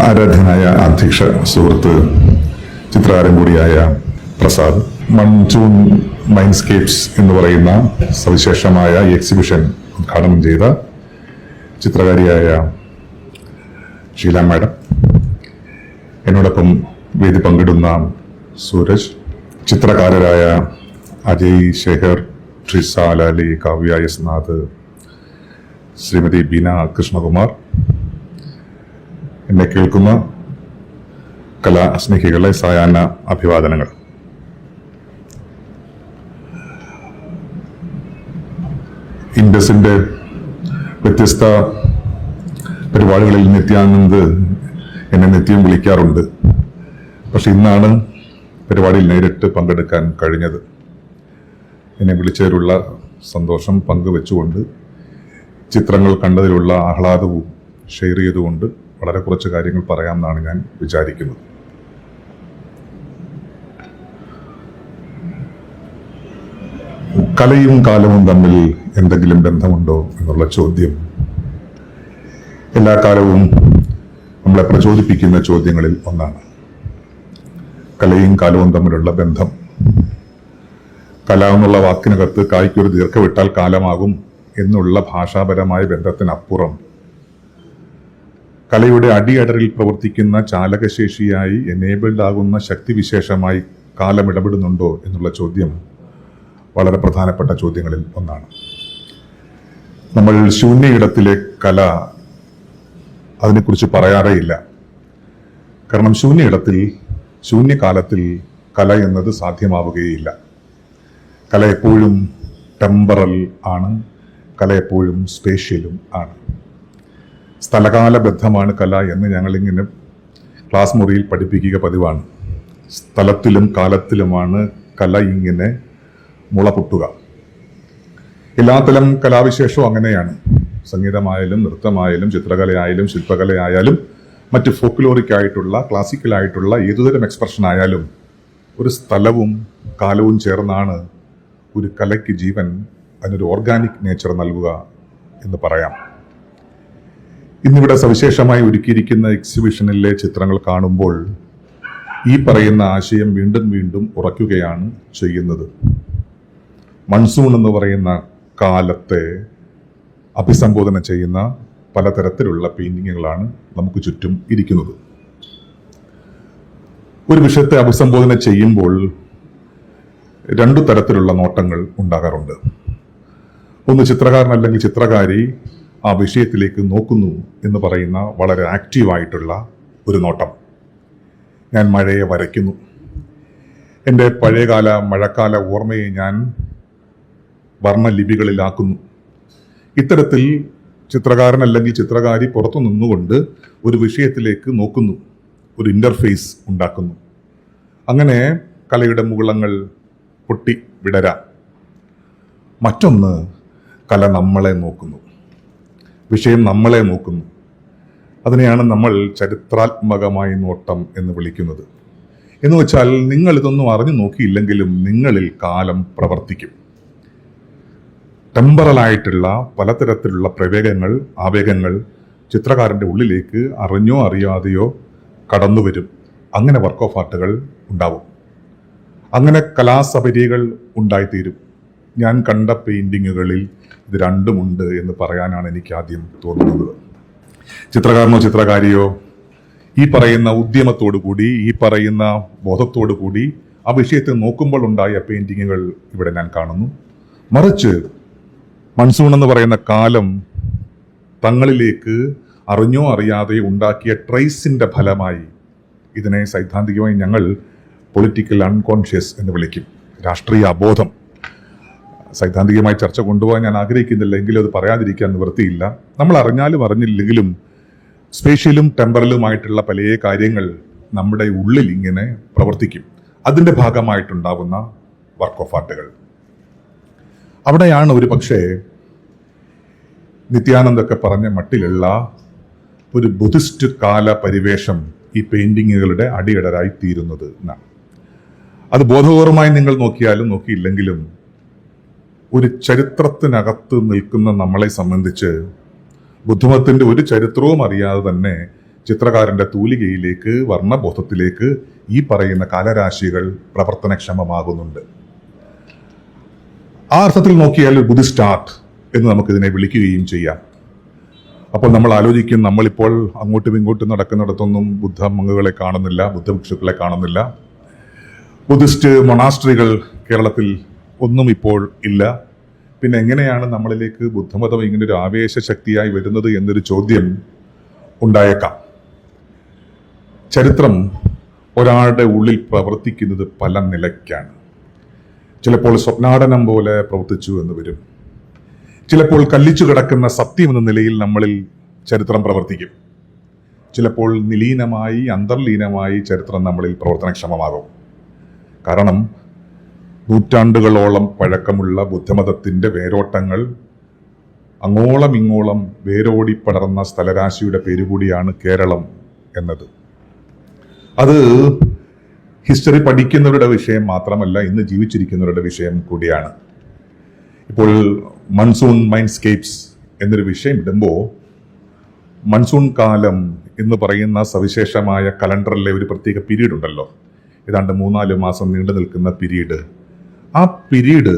ആരാധ്യനായ അധ്യക്ഷ സുഹൃത്ത് ചിത്രകാരൻ കൂടിയായ പ്രസാദ്, മൺസൂൺ മൈൻഡ്സ്കേപ്സ് എന്ന് പറയുന്ന സവിശേഷമായ എക്സിബിഷൻ ഉദ്ഘാടനം ചെയ്ത ചിത്രകാരിയായ ഷീല മാഡം, എന്നോടൊപ്പം വേദി പങ്കിടുന്ന സൂരജ്, ചിത്രകാരരായ അജയ് ശേഖർ, ട്രിസ ലാലി, കാവ്യ യസ്നാഥ്, ശ്രീമതി ബീന കൃഷ്ണകുമാർ, എന്നെ കേൾക്കുന്ന കലാസ്നേഹികളെ സായാഹ്ന അഭിവാദനങ്ങൾ. ഇൻഡസിന്റെ വ്യത്യസ്ത പരിപാടികളിൽ നിത്യാനന്ദ് എന്നെ നിത്യം വിളിക്കാറുണ്ട്. പക്ഷെ ഇന്നാണ് പരിപാടിയിൽ നേരിട്ട് പങ്കെടുക്കാൻ കഴിഞ്ഞത്. എന്നെ വിളിച്ചതിലുള്ള സന്തോഷം പങ്കുവെച്ചുകൊണ്ട്, ചിത്രങ്ങൾ കണ്ടതിലുള്ള ആഹ്ലാദവും ഷെയർ ചെയ്തുകൊണ്ട് വളരെ കുറച്ച് കാര്യങ്ങൾ പറയാമെന്നാണ് ഞാൻ വിചാരിക്കുന്നത്. കലയും കാലവും തമ്മിൽ എന്തെങ്കിലും ബന്ധമുണ്ടോ എന്നുള്ള ചോദ്യം എല്ലാ കാലവും നമ്മളെ പ്രചോദിപ്പിക്കുന്ന ചോദ്യങ്ങളിൽ ഒന്നാണ്. കലയും കാലവും തമ്മിലുള്ള ബന്ധം. കല എന്നുള്ള വാക്കിനകത്ത് കായ്ക്കൊരു ദീർഘവിട്ടാൽ കാലമാകും എന്നുള്ള ഭാഷാപരമായ ബന്ധത്തിനപ്പുറം കലയുടെ അടിയടരിൽ പ്രവർത്തിക്കുന്ന ചാലകശേഷിയായി എനേബിൾഡ് ആകുന്ന ശക്തിവിശേഷമായി കാലം ഇടപെടുന്നുണ്ടോ എന്നുള്ള ചോദ്യം വളരെ പ്രധാനപ്പെട്ട ചോദ്യങ്ങളിൽ ഒന്നാണ്. നമ്മൾ ശൂന്യയിടത്തിലെ കല, അതിനെക്കുറിച്ച് പറയാറേയില്ല. കാരണം ശൂന്യയിടത്തിൽ, ശൂന്യകാലത്തിൽ കല എന്നത് സാധ്യമാവുകയില്ല. കല എപ്പോഴും ടെമ്പറൽ ആണ്, കല എപ്പോഴും സ്പേഷ്യലും ആണ്. സ്ഥലകാലബദ്ധമാണ് കല എന്ന് ഞങ്ങളിങ്ങനെ ക്ലാസ് മുറിയിൽ പഠിപ്പിക്കുക പതിവാണ്. സ്ഥലത്തിലും കാലത്തിലുമാണ് കല ഇങ്ങനെ മുള പൊട്ടുക. എല്ലാത്തരം കലാവിശേഷവും അങ്ങനെയാണ്. സംഗീതമായാലും നൃത്തമായാലും ചിത്രകലയായാലും ശില്പകലയായാലും മറ്റ് ഫോക്ലോറിക് ആയിട്ടുള്ള ക്ലാസിക്കലായിട്ടുള്ള ഏതുതരം എക്സ്പ്രഷൻ ആയാലും ഒരു സ്ഥലവും കാലവും ചേർന്നാണ് ഒരു കലയ്ക്ക് ജീവൻ, അതിനൊരു ഓർഗാനിക് നേച്ചർ നൽകുക എന്ന് പറയാം. ഇന്നിവിടെ സവിശേഷമായി ഒരുക്കിയിരിക്കുന്ന എക്സിബിഷനിലെ ചിത്രങ്ങൾ കാണുമ്പോൾ ഈ പറയുന്ന ആശയം വീണ്ടും വീണ്ടും ഉറയ്ക്കുകയാണ് ചെയ്യുന്നത്. മൺസൂൺ എന്ന് പറയുന്ന കാലത്തെ അഭിസംബോധന ചെയ്യുന്ന പലതരത്തിലുള്ള പെയിന്റിങ്ങുകളാണ് നമുക്ക് ചുറ്റും ഇരിക്കുന്നത്. ഒരു വിഷയത്തെ അഭിസംബോധന ചെയ്യുമ്പോൾ രണ്ടു തരത്തിലുള്ള നോട്ടങ്ങൾ ഉണ്ടാകാറുണ്ട്. ഒന്ന്, ചിത്രകാരൻ അല്ലെങ്കിൽ ചിത്രകാരി ആ വിഷയത്തിലേക്ക് നോക്കുന്നു എന്ന് പറയുന്ന വളരെ ആക്റ്റീവായിട്ടുള്ള ഒരു നോട്ടം. ഞാൻ മഴയെ വരയ്ക്കുന്നു, എൻ്റെ പഴയകാല മഴക്കാല ഓർമ്മയെ ഞാൻ വർണ്ണലിപികളിലാക്കുന്നു. ഇത്തരത്തിൽ ചിത്രകാരൻ അല്ലെങ്കിൽ ചിത്രകാരി പുറത്തു നിന്നുകൊണ്ട് ഒരു വിഷയത്തിലേക്ക് നോക്കുന്നു, ഒരു ഇന്റർഫേസ് ഉണ്ടാക്കുന്നു. അങ്ങനെ കലയുടെ മുകുളങ്ങൾ പൊട്ടി വിടരാം. മറ്റൊന്ന്, കല നമ്മളെ നോക്കുന്നു, വിഷയം നമ്മളെ നോക്കുന്നു. അതിനെയാണ് നമ്മൾ ചരിത്രാത്മകമായ നോട്ടം എന്ന് വിളിക്കുന്നത്. എന്ന് വെച്ചാൽ, നിങ്ങൾ ഇതൊന്നും അറിഞ്ഞു നോക്കിയില്ലെങ്കിലും നിങ്ങളിൽ കാലം പ്രവർത്തിക്കും. ടെമ്പറലായിട്ടുള്ള പലതരത്തിലുള്ള പ്രവേഗങ്ങൾ, ആവേഗങ്ങൾ ചിത്രകാരന്റെ ഉള്ളിലേക്ക് അറിഞ്ഞോ അറിയാതെയോ കടന്നു വരും. അങ്ങനെ വർക്ക് ഓഫ് ആർട്ടുകൾ ഉണ്ടാവും. അങ്ങനെ കലാസപര്യകൾ ഉണ്ടായിത്തീരും. ഞാൻ കണ്ട പെയിന്റിങ്ങുകളിൽ ഇത് രണ്ടുമുണ്ട് എന്ന് പറയാനാണ് എനിക്ക് ആദ്യം തോന്നുന്നത്. ചിത്രകാരനോ ചിത്രകാരിയോ ഈ പറയുന്ന ഉദ്യമത്തോടു കൂടി, ഈ പറയുന്ന ബോധത്തോടു കൂടി ആ വിഷയത്തെ നോക്കുമ്പോൾ ഉണ്ടായ പെയിന്റിങ്ങുകൾ ഇവിടെ ഞാൻ കാണുന്നു. മറിച്ച് മൺസൂൺ എന്ന് പറയുന്ന കാലം തങ്ങളിലേക്ക് അറിഞ്ഞോ അറിയാതെ ഉണ്ടാക്കിയ ട്രേസിന്റെ ഫലമായി, ഇതിനെ സൈദ്ധാന്തികമായി ഞങ്ങൾ പൊളിറ്റിക്കൽ അൺകോൺഷ്യസ് എന്ന് വിളിക്കും, രാഷ്ട്രീയ അബോധം. സൈദ്ധാന്തികമായി ചർച്ച കൊണ്ടുപോകാൻ ഞാൻ ആഗ്രഹിക്കുന്നില്ല, എങ്കിലും അത് പറയാതിരിക്കാൻ നിവൃത്തിയില്ല. നമ്മൾ അറിഞ്ഞാലും അറിഞ്ഞില്ലെങ്കിലും സ്പേഷ്യലും ടെമ്പറലുമായിട്ടുള്ള പല കാര്യങ്ങൾ നമ്മുടെ ഉള്ളിൽ ഇങ്ങനെ പ്രവർത്തിക്കും. അതിൻ്റെ ഭാഗമായിട്ടുണ്ടാവുന്ന വർക്ക് ഓഫ് ആർട്ടുകൾ. അവിടെയാണ് ഒരു പക്ഷേ നിത്യാനന്ദൊക്കെ പറഞ്ഞ മട്ടിലുള്ള ഒരു ബുദ്ധിസ്റ്റ് കാല പരിവേഷം ഈ പെയിന്റിങ്ങുകളുടെ അടിയടരായി തീരുന്നത് എന്നാണ്. അത് ബോധപൂർവമായി നിങ്ങൾ നോക്കിയാലും നോക്കിയില്ലെങ്കിലും ഒരു ചരിത്രത്തിനകത്ത് നിൽക്കുന്ന നമ്മളെ സംബന്ധിച്ച് ബുദ്ധമതത്തിന്റെ ഒരു ചരിത്രവും അറിയാതെ തന്നെ ചിത്രകാരന്റെ തൂലികയിലേക്ക്, വർണ്ണബോധത്തിലേക്ക് ഈ പറയുന്ന കാലരാശികൾ പ്രവർത്തനക്ഷമമാകുന്നുണ്ട്. ആ അർത്ഥത്തിൽ നോക്കിയാൽ ബുദ്ധിസ്റ്റ് ആർട്ട് എന്ന് നമുക്കിതിനെ വിളിക്കുകയും ചെയ്യാം. അപ്പോൾ നമ്മൾ ആലോചിക്കും, നമ്മളിപ്പോൾ അങ്ങോട്ടും ഇങ്ങോട്ടും നടക്കുന്നിടത്തൊന്നും ബുദ്ധ മങ്ങുകളെ കാണുന്നില്ല, ബുദ്ധഭിക്ഷുക്കളെ കാണുന്നില്ല, ബുദ്ധിസ്റ്റ് മൊണാസ്ട്രികൾ കേരളത്തിൽ ഒന്നും ഇപ്പോൾ ഇല്ല. പിന്നെ എങ്ങനെയാണ് നമ്മളിലേക്ക് ബുദ്ധമതം ഇങ്ങനെ ഒരു ആവേശ ശക്തിയായി വരുന്നത് എന്നൊരു ചോദ്യം ഉണ്ടായേക്കാം. ചരിത്രം ഒരാളുടെ ഉള്ളിൽ പ്രവർത്തിക്കുന്നത് പല നിലയ്ക്കാണ്. ചിലപ്പോൾ സ്വപ്നാടനം പോലെ പ്രവർത്തിച്ചു എന്ന് വരും. ചിലപ്പോൾ കല്ലിച്ചു കിടക്കുന്ന സത്യം എന്ന നിലയിൽ നമ്മളിൽ ചരിത്രം പ്രവർത്തിക്കും. ചിലപ്പോൾ നിലീനമായി, അന്തർലീനമായി ചരിത്രം നമ്മളിൽ പ്രവർത്തനക്ഷമമാകും. കാരണം നൂറ്റാണ്ടുകളോളം പഴക്കമുള്ള ബുദ്ധമതത്തിന്റെ വേരോട്ടങ്ങൾ അങ്ങോളം ഇങ്ങോളം വേരോടി പടർന്ന സ്ഥലരാശിയുടെ പേരുകൂടിയാണ് കേരളം എന്നത്. അത് ഹിസ്റ്ററി പഠിക്കുന്നവരുടെ വിഷയം മാത്രമല്ല, ഇന്ന് ജീവിച്ചിരിക്കുന്നവരുടെ വിഷയം കൂടിയാണ്. ഇപ്പോൾ മൺസൂൺ മൈൻഡ്സ്കേപ്സ് എന്നൊരു വിഷയം ഇടുമ്പോൾ മൺസൂൺ കാലം എന്ന് പറയുന്ന സവിശേഷമായ കലണ്ടറിലെ ഒരു പ്രത്യേക പീരീഡ് ഉണ്ടല്ലോ, ഏതാണ്ട് 3-4 മാസം നീണ്ടു നിൽക്കുന്ന പീരീഡ്. ആ പീരീഡ്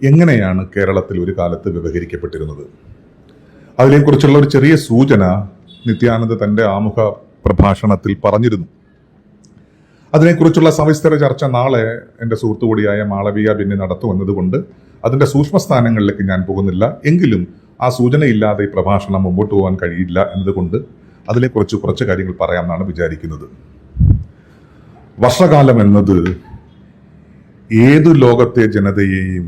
എങ്ങനെയാണ് കേരളത്തിൽ ഒരു കാലത്ത് വ്യവഹരിക്കപ്പെട്ടിരുന്നത്, അതിനെക്കുറിച്ചുള്ള ഒരു ചെറിയ സൂചന നിത്യാനന്ദ തന്റെ ആമുഖ പ്രഭാഷണത്തിൽ പറഞ്ഞിരുന്നു. അതിനെക്കുറിച്ചുള്ള സവിസ്തര ചർച്ച നാളെ എൻ്റെ സുഹൃത്തുകൂടിയായ മാളവിക ബെന്നി നടത്തുമെന്നതുകൊണ്ട് അതിൻ്റെ സൂക്ഷ്മസ്ഥാനങ്ങളിലേക്ക് ഞാൻ പോകുന്നില്ല. എങ്കിലും ആ സൂചനയില്ലാതെ ഈ പ്രഭാഷണം മുമ്പോട്ട് പോകാൻ കഴിയില്ല എന്നതുകൊണ്ട് അതിനെക്കുറിച്ച് കുറച്ച് കാര്യങ്ങൾ പറയാമെന്നാണ് വിചാരിക്കുന്നത്. വർഷകാലം എന്നത് ഏതു ലോകത്തെ ജനതയെയും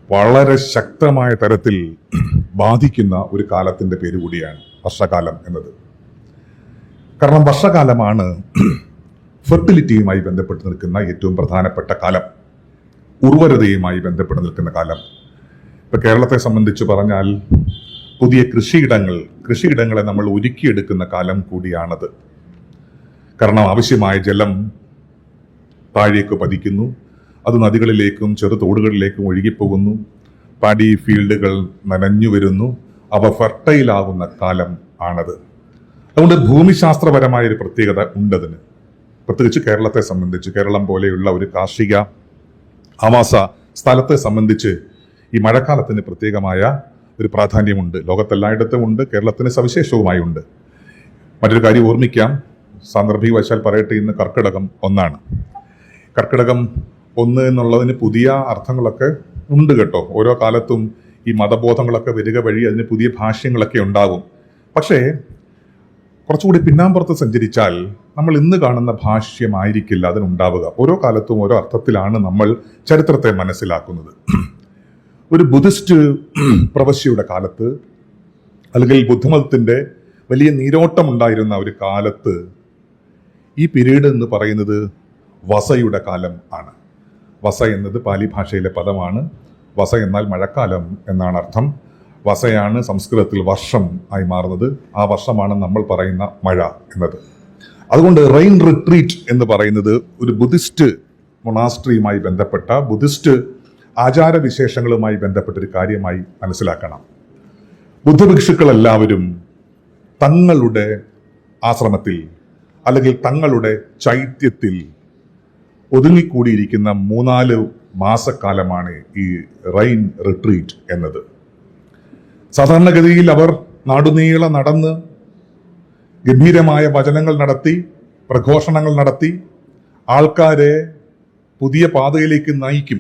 വളരെ ശക്തമായ തരത്തിൽ ബാധിക്കുന്ന ഒരു കാലത്തിന്റെ പേര് കൂടിയാണ് വർഷകാലം എന്നത്. കാരണം വർഷകാലമാണ് ഫെർട്ടിലിറ്റിയുമായി ബന്ധപ്പെട്ട് നിൽക്കുന്ന ഏറ്റവും പ്രധാനപ്പെട്ട കാലം, ഉർവരതയുമായി ബന്ധപ്പെട്ട് നിൽക്കുന്ന കാലം. ഇപ്പൊ കേരളത്തെ സംബന്ധിച്ച് പറഞ്ഞാൽ പുതിയ കൃഷിയിടങ്ങളെ നമ്മൾ ഒരുക്കിയെടുക്കുന്ന കാലം കൂടിയാണത്. കാരണം ആവശ്യമായ ജലം താഴേക്ക് പതിക്കുന്നു, അത് നദികളിലേക്കും ചെറുതോടുകളിലേക്കും ഒഴുകിപ്പോകുന്നു, പാടി ഫീൽഡുകൾ നനഞ്ഞു വരുന്നു, അവ ഫെർട്ടൈലാകുന്ന കാലം ആണത്. അതുകൊണ്ട് ഭൂമിശാസ്ത്രപരമായ ഒരു പ്രത്യേകത ഉണ്ടതിന്. പ്രത്യേകിച്ച് കേരളത്തെ സംബന്ധിച്ച്, കേരളം പോലെയുള്ള ഒരു കാർഷിക ആവാസ സ്ഥലത്തെ സംബന്ധിച്ച് ഈ മഴക്കാലത്തിന് പ്രത്യേകമായ ഒരു പ്രാധാന്യമുണ്ട്. ലോകത്തെല്ലായിടത്തും ഉണ്ട്, കേരളത്തിന് സവിശേഷവുമായി ഉണ്ട്. മറ്റൊരു കാര്യം ഓർമ്മിക്കാം, സാന്ദർഭികവശാൽ പറയട്ടെ, ഇന്ന് കർക്കിടകം 1 കർക്കിടകം 1 എന്നുള്ളതിന് പുതിയ അർത്ഥങ്ങളൊക്കെ ഉണ്ട് കേട്ടോ. ഓരോ കാലത്തും ഈ മതബോധങ്ങളൊക്കെ വരിക വഴി അതിന് പുതിയ ഭാഷ്യങ്ങളൊക്കെ ഉണ്ടാകും. പക്ഷേ കുറച്ചുകൂടി പിന്നാമ്പുറത്ത് സഞ്ചരിച്ചാൽ നമ്മൾ ഇന്ന് കാണുന്ന ഭാഷ്യമായിരിക്കില്ല അതിനുണ്ടാവുക. ഓരോ കാലത്തും ഓരോ അർത്ഥത്തിലാണ് നമ്മൾ ചരിത്രത്തെ മനസ്സിലാക്കുന്നത്. ഒരു ബുദ്ധിസ്റ്റ് പ്രവശ്യയുടെ കാലത്ത്, അല്ലെങ്കിൽ ബുദ്ധമതത്തിന്റെ വലിയ നീരോട്ടമുണ്ടായിരുന്ന ഒരു കാലത്ത് ഈ പീരീഡ് എന്ന് പറയുന്നത് വസയുടെ കാലം ആണ്. വസ എന്നത് പാലി ഭാഷയിലെ പദമാണ്. വസ എന്നാൽ മഴക്കാലം എന്നാണ് അർത്ഥം. വസയാണ് സംസ്കൃതത്തിൽ വർഷം ആയി മാറുന്നത്. ആ വർഷമാണ് നമ്മൾ പറയുന്ന മഴ എന്നത്. അതുകൊണ്ട് റെയിൻ റിട്രീറ്റ് എന്ന് പറയുന്നത് ഒരു ബുദ്ധിസ്റ്റ് മൊണാസ്ട്രിയുമായി ബന്ധപ്പെട്ട, ബുദ്ധിസ്റ്റ് ആചാരവിശേഷങ്ങളുമായി ബന്ധപ്പെട്ട ഒരു കാര്യമായി മനസ്സിലാക്കണം. ബുദ്ധഭിക്ഷുക്കളെല്ലാവരും തങ്ങളുടെ ആശ്രമത്തിൽ അല്ലെങ്കിൽ തങ്ങളുടെ ചൈത്യത്തിൽ ഒതുങ്ങിക്കൂടിയിരിക്കുന്ന 3-4 മാസക്കാലമാണ് ഈ റെയിൻ റിട്രീറ്റ് എന്നത്. സാധാരണഗതിയിൽ അവർ നാടുനീളെ നടന്ന് ഗംഭീരമായ വചനങ്ങൾ നടത്തി, പ്രഘോഷണങ്ങൾ നടത്തി ആൾക്കാരെ പുതിയ പാതയിലേക്ക് നയിക്കും.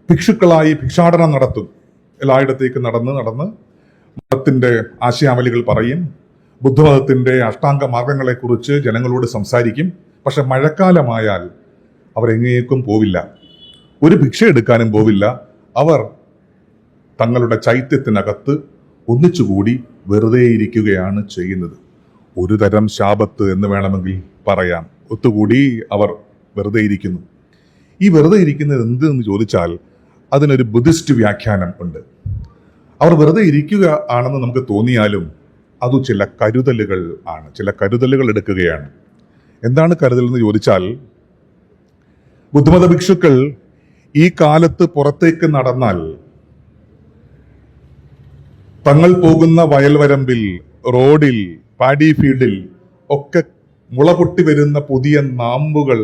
ഭിക്ഷുക്കളായി ഭിക്ഷാടനം നടത്തും. എല്ലായിടത്തേക്ക് നടന്ന് മതത്തിന്റെ ആശയാവലികൾ പറയും, ബുദ്ധമതത്തിന്റെ അഷ്ടാംഗ മാർഗങ്ങളെക്കുറിച്ച് ജനങ്ങളോട് സംസാരിക്കും. പക്ഷെ മഴക്കാലമായാൽ അവർ എങ്ങേക്കും പോവില്ല, ഒരു ഭിക്ഷ എടുക്കാനും പോവില്ല. അവർ തങ്ങളുടെ ചൈത്യത്തിനകത്ത് ഒന്നിച്ചുകൂടി വെറുതെ ഇരിക്കുകയാണ് ചെയ്യുന്നത്. ഒരു തരം ശാപത്ത് എന്ന് വേണമെങ്കിൽ പറയാം. ഒത്തുകൂടി അവർ വെറുതെ ഇരിക്കുന്നു. ഈ വെറുതെ ഇരിക്കുന്നത് എന്തെന്ന് ചോദിച്ചാൽ അതിനൊരു ബുദ്ധിസ്റ്റ് വ്യാഖ്യാനം ഉണ്ട്. അവർ വെറുതെ ഇരിക്കുക ആണെന്ന് നമുക്ക് തോന്നിയാലും അത് ചില കരുതലുകൾ ആണ്, ചില കരുതലുകൾ എടുക്കുകയാണ്. എന്താണ് കരുതൽ എന്ന് ചോദിച്ചാൽ, ബുദ്ധമത ഭിക്ഷുക്കൾ ഈ കാലത്ത് പുറത്തേക്ക് നടന്നാൽ തങ്ങൾ പോകുന്ന വയൽവരമ്പിൽ റോഡിൽ, പാഡി ഫീൽഡിൽ ഒക്കെ മുളപൊട്ടി വരുന്ന പുതിയ നാമ്പുകൾ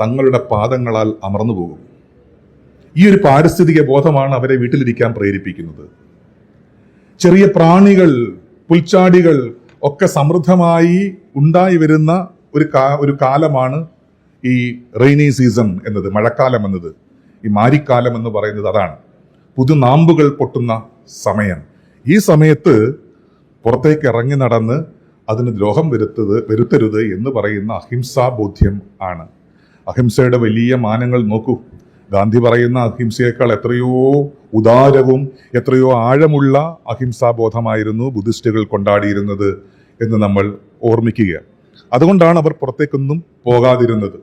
തങ്ങളുടെ പാദങ്ങളാൽ അമർന്നു പോകും. ഈ ഒരു പാരിസ്ഥിതിക ബോധമാണ് അവരെ വീട്ടിലിരിക്കാൻ പ്രേരിപ്പിക്കുന്നത്. ചെറിയ പ്രാണികൾ, പുൽച്ചാടികൾ ഒക്കെ സമൃദ്ധമായി ഉണ്ടായി വരുന്ന ഒരു കാലമാണ് ഈ റെയിനി സീസൺ എന്നത്, മഴക്കാലം എന്നത്. ഈ മാരിക്കാലം എന്ന് പറയുന്നത് അതാണ്. പുതുനാമ്പുകൾ പൊട്ടുന്ന സമയം. ഈ സമയത്ത് പുറത്തേക്ക് ഇറങ്ങി നടന്ന് അതിന് ദ്രോഹം വരുത്തരുത് എന്ന് പറയുന്ന അഹിംസാ ബോധ്യം ആണ്. അഹിംസയുടെ വലിയ മാനങ്ങൾ നോക്കൂ. ഗാന്ധി പറയുന്ന അഹിംസയേക്കാൾ എത്രയോ ഉദാരവും എത്രയോ ആഴമുള്ള അഹിംസാബോധമായിരുന്നു ബുദ്ധിസ്റ്റുകൾ കൊണ്ടാടിയിരുന്നത് എന്ന് നമ്മൾ ഓർമ്മിക്കുക. അതുകൊണ്ടാണ് അവർ പുറത്തേക്കൊന്നും പോകാതിരുന്നത്.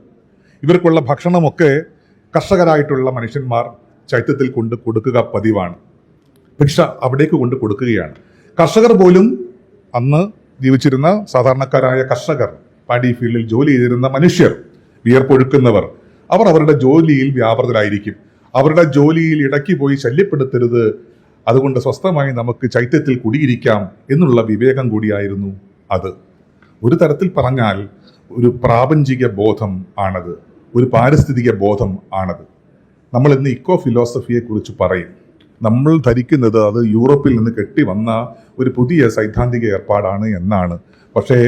ഇവർക്കുള്ള ഭക്ഷണമൊക്കെ കർഷകരായിട്ടുള്ള മനുഷ്യന്മാർ ചൈത്യത്തിൽ കൊണ്ട് കൊടുക്കുക പതിവാണ്. ഭിക്ഷ അവിടേക്ക് കൊണ്ട് കൊടുക്കുകയാണ്. കർഷകർ പോലും, അന്ന് ജീവിച്ചിരുന്ന സാധാരണക്കാരായ കർഷകർ, പാഡി ഫീൽഡിൽ ജോലി ചെയ്തിരുന്ന മനുഷ്യർ, വിയർപ്പൊഴുക്കുന്നവർ, അവർ അവരുടെ ജോലിയിൽ വ്യാപൃതരായിരിക്കും. അവരുടെ ജോലിയിൽ ഇടയ്ക്ക് പോയി ശല്യപ്പെടുത്തരുത്, അതുകൊണ്ട് സ്വസ്ഥമായി നമുക്ക് ചൈത്യത്തിൽ കുടിയിരിക്കാം എന്നുള്ള വിവേകം കൂടിയായിരുന്നു അത്. ഒരു തരത്തിൽ പറഞ്ഞാൽ ഒരു പ്രാപഞ്ചിക ബോധം ആണത്, ഒരു പാരിസ്ഥിതിക ബോധം ആണത്. നമ്മൾ ഇന്ന് ഇക്കോ ഫിലോസഫിയെ കുറിച്ച് പറയും. നമ്മൾ ധരിക്കുന്നത് അത് യൂറോപ്പിൽ നിന്ന് കെട്ടി വന്ന ഒരു പുതിയ സൈദ്ധാന്തിക ഏർപ്പാടാണ് എന്നാണ്. പക്ഷേ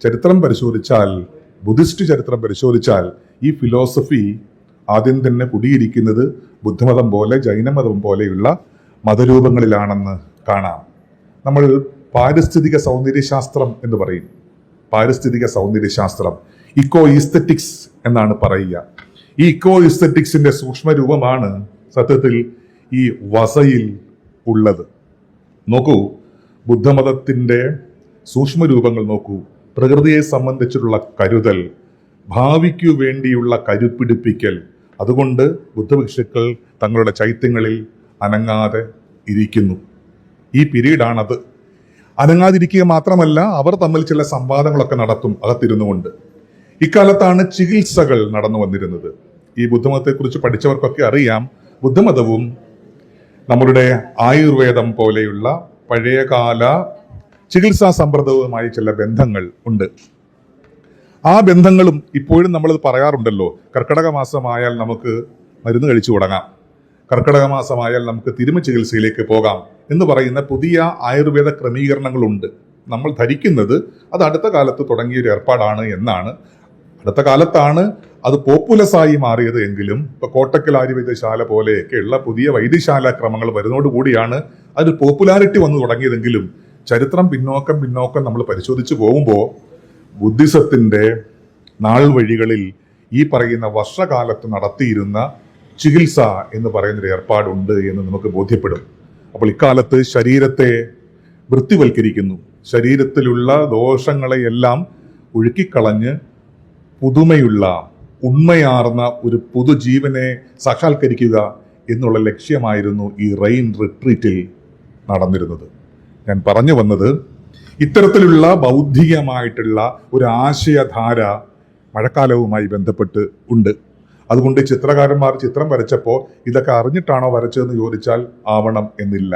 ചരിത്രം പരിശോധിച്ചാൽ, ബുദ്ധിസ്റ്റ് ചരിത്രം പരിശോധിച്ചാൽ, ഈ ഫിലോസഫി ആദ്യം തന്നെ കുടിയിരിക്കുന്നത് ബുദ്ധമതം പോലെ ജൈനമതം പോലെയുള്ള മതരൂപങ്ങളിലാണെന്ന് കാണാം. നമ്മൾ പാരിസ്ഥിതിക സൗന്ദര്യശാസ്ത്രം എന്ന് പറയും. പാരിസ്ഥിതിക സൗന്ദര്യശാസ്ത്രം, ഇക്കോ ഈസ്തറ്റിക്സ് എന്നാണ് പറയുക. ഈ ഇക്കോ ഈസ്തറ്റിക്സിന്റെ സൂക്ഷ്മരൂപമാണ് സത്യത്തിൽ ഈ വസയിൽ ഉള്ളത്. നോക്കൂ, ബുദ്ധമതത്തിന്റെ സൂക്ഷ്മരൂപങ്ങൾ നോക്കൂ. പ്രകൃതിയെ സംബന്ധിച്ചിട്ടുള്ള കരുതൽ, ഭാവിക്കു വേണ്ടിയുള്ള കരുപ്പിടിപ്പിക്കൽ. അതുകൊണ്ട് ബുദ്ധഭിക്ഷുക്കൾ തങ്ങളുടെ ചൈത്യങ്ങളിൽ അനങ്ങാതെ ഇരിക്കുന്നു. ഈ പീരീഡാണത്. അനങ്ങാതിരിക്കുക മാത്രമല്ല, അവർ തമ്മിൽ ചില സംവാദങ്ങളൊക്കെ നടത്തും അകത്തിരുന്നുകൊണ്ട്. ഇക്കാലത്താണ് ചികിത്സകൾ നടന്നു വന്നിരുന്നത്. ഈ ബുദ്ധമതത്തെക്കുറിച്ച് പഠിച്ചവർക്കൊക്കെ അറിയാം, ബുദ്ധമതവും നമ്മളുടെ ആയുർവേദം പോലെയുള്ള പഴയകാല ചികിത്സാ സമ്പ്രദായവുമായി ചില ബന്ധങ്ങൾ ഉണ്ട്. ആ ബന്ധങ്ങളും ഇപ്പോഴും നമ്മളത് പറയാറുണ്ടല്ലോ. കർക്കിടക മാസമായാൽ നമുക്ക് മരുന്ന് കഴിച്ചു തുടങ്ങാം, കർക്കിടക മാസമായാൽ നമുക്ക് തിരുമ ചികിത്സയിലേക്ക് പോകാം എന്ന് പറയുന്ന പുതിയ ആയുർവേദ ക്രമീകരണങ്ങളുണ്ട്. നമ്മൾ ധരിക്കുന്നത് അത് അടുത്ത കാലത്ത് തുടങ്ങിയൊരു ഏർപ്പാടാണ് എന്നാണ്. അടുത്ത കാലത്താണ് അത് പോപ്പുലസായി മാറിയത് എങ്കിലും ഇപ്പൊ കോട്ടക്കൽ ആയുർവേദശാല പോലെയൊക്കെയുള്ള പുതിയ വൈദ്യശാല ക്രമങ്ങൾ വരുന്നതോടുകൂടിയാണ് അതിന് പോപ്പുലാരിറ്റി വന്നു തുടങ്ങിയതെങ്കിലും ചരിത്രം പിന്നോക്കം നമ്മൾ പരിശോധിച്ചു പോകുമ്പോൾ ബുദ്ധിസത്തിന്റെ നാൾ വഴികളിൽ ഈ പറയുന്ന വർഷകാലത്ത് നടത്തിയിരുന്ന ചികിത്സ എന്ന് പറയുന്നൊരു ഏർപ്പാടുണ്ട് എന്ന് നമുക്ക് ബോധ്യപ്പെടും. അപ്പോൾ ഇക്കാലത്ത് ശരീരത്തെ വൃത്തിവൽക്കരിക്കുന്നു. ശരീരത്തിലുള്ള ദോഷങ്ങളെയെല്ലാം ഒഴുക്കിക്കളഞ്ഞ് പുതുമയുള്ള, ഉണ്മയാർന്ന ഒരു പുതുജീവനെ സാക്ഷാത്കരിക്കുക എന്നുള്ള ലക്ഷ്യമായിരുന്നു ഈ റെയിൻ റിട്രീറ്റിൽ നടന്നിരുന്നത്. ഞാൻ പറഞ്ഞു വന്നത്, ഇത്തരത്തിലുള്ള ബൗദ്ധികമായിട്ടുള്ള ഒരു ആശയധാര മഴക്കാലവുമായി ബന്ധപ്പെട്ട് ഉണ്ട്. അതുകൊണ്ട് ചിത്രകാരന്മാർ ചിത്രം വരച്ചപ്പോൾ ഇതൊക്കെ അറിഞ്ഞിട്ടാണോ വരച്ചതെന്ന് ചോദിച്ചാൽ ആവണം എന്നില്ല.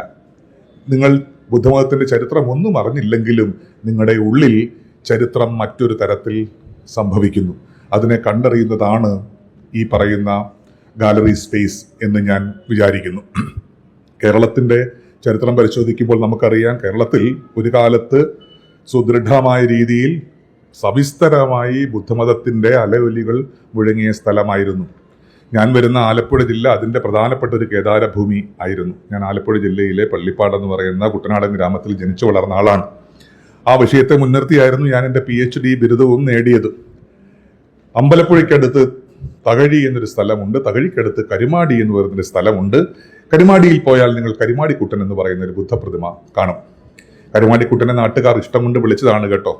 നിങ്ങൾ ബുദ്ധമതത്തിന്റെ ചരിത്രം ഒന്നും അറിഞ്ഞില്ലെങ്കിലും നിങ്ങളുടെ ഉള്ളിൽ ചരിത്രം മറ്റൊരു തരത്തിൽ സംഭവിക്കുന്നു. അതിനെ കണ്ടറിയുന്നതാണ് ഈ പറയുന്ന ഗാലറി സ്പേസ് എന്ന് ഞാൻ വിചാരിക്കുന്നു. കേരളത്തിന്റെ ചരിത്രം പരിശോധിക്കുമ്പോൾ നമുക്കറിയാം, കേരളത്തിൽ ഒരു കാലത്ത് സുദൃഢമായ രീതിയിൽ സവിസ്തരമായി ബുദ്ധമതത്തിന്റെ അലയൊലികൾ മുഴങ്ങിയ സ്ഥലമായിരുന്നു. ഞാൻ വരുന്ന ആലപ്പുഴ ജില്ല അതിന്റെ പ്രധാനപ്പെട്ട ഒരു കേദാരഭൂമി ആയിരുന്നു. ഞാൻ ആലപ്പുഴ ജില്ലയിലെ പള്ളിപ്പാട് എന്ന് പറയുന്ന കുട്ടനാടൻ ഗ്രാമത്തിൽ ജനിച്ചു വളർന്ന ആളാണ്. ആ വിഷയത്തെ മുൻനിർത്തിയായിരുന്നു ഞാൻ എൻ്റെ PhD ബിരുദവും നേടിയത്. അമ്പലപ്പുഴയ്ക്കടുത്ത് തകഴി എന്നൊരു സ്ഥലമുണ്ട്, തകഴിക്കടുത്ത് കരുമാടി എന്ന് പറയുന്നൊരു സ്ഥലമുണ്ട്. കരുമാടിയിൽ പോയാൽ നിങ്ങൾ കരുമാടിക്കുട്ടൻ എന്ന് പറയുന്ന ഒരു ബുദ്ധപ്രതിമ കാണും. കരുമാടിക്കുട്ടനെ നാട്ടുകാർ ഇഷ്ടം കൊണ്ട് വിളിച്ചതാണ് കേട്ടോ.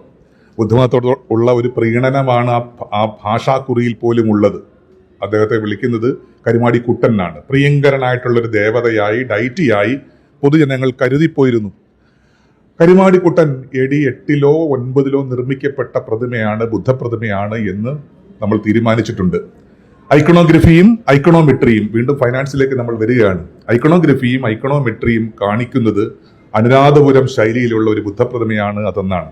ബുദ്ധമതത്തോട് ഉള്ള ഒരു പ്രീണനമാണ് ആ ഭാഷാക്കുറിയിൽ പോലും ഉള്ളത്. അദ്ദേഹത്തെ വിളിക്കുന്നത് കരുമാടിക്കുട്ടനാണ്. പ്രിയങ്കരനായിട്ടുള്ളൊരു ദേവതയായി, ഡൈറ്റിയായി പൊതുജനങ്ങൾ കരുതിപ്പോയിരുന്നു. കരുമാടിക്കുട്ടൻ AD 8 or 9 നിർമ്മിക്കപ്പെട്ട പ്രതിമയാണ്, ബുദ്ധപ്രതിമയാണ് എന്ന് നമ്മൾ തീരുമാനിച്ചിട്ടുണ്ട്. ഐക്കണോഗ്രഫിയും ഐക്കണോമെട്രിയും, വീണ്ടും ഫൈനാൻസിലേക്ക് നമ്മൾ വരികയാണ്. ഐക്കണോഗ്രഫിയും ഐക്കണോമെട്രിയും കാണിക്കുന്നത് അനുരാധപുരം ശൈലിയിലുള്ള ഒരു ബുദ്ധപ്രതിമയാണ് അതെന്നാണ്.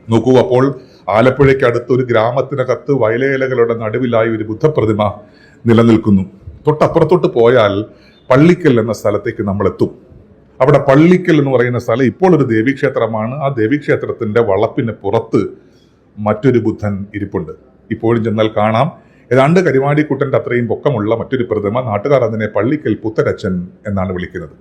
നോക്കൂ, അപ്പോൾ ആലപ്പുഴയ്ക്ക് അടുത്ത് ഒരു ഗ്രാമത്തിനകത്ത് വയലേലകളുടെ നടുവിലായി ഒരു ബുദ്ധപ്രതിമ നിലനിൽക്കുന്നു. തൊട്ടപ്പുറത്തോട്ട് പോയാൽ പള്ളിക്കൽ എന്ന സ്ഥലത്തേക്ക് നമ്മൾ എത്തും. അവിടെ പള്ളിക്കൽ എന്ന് പറയുന്ന സ്ഥലം ഇപ്പോൾ ഒരു ദേവീക്ഷേത്രമാണ്. ആ ദേവീക്ഷേത്രത്തിന്റെ വളപ്പിന് പുറത്ത് മറ്റൊരു ബുദ്ധൻ ഇരിപ്പുണ്ട്. ഇപ്പോഴും ചെന്നാൽ കാണാം. ഏതാണ്ട് കരിമാടിക്കുട്ടന്റെ അത്രയും പൊക്കമുള്ള മറ്റൊരു പ്രതിമ. നാട്ടുകാർ അതിനെ പള്ളിക്കൽ പുത്തരച്ചൻ എന്നാണ് വിളിക്കുന്നത്.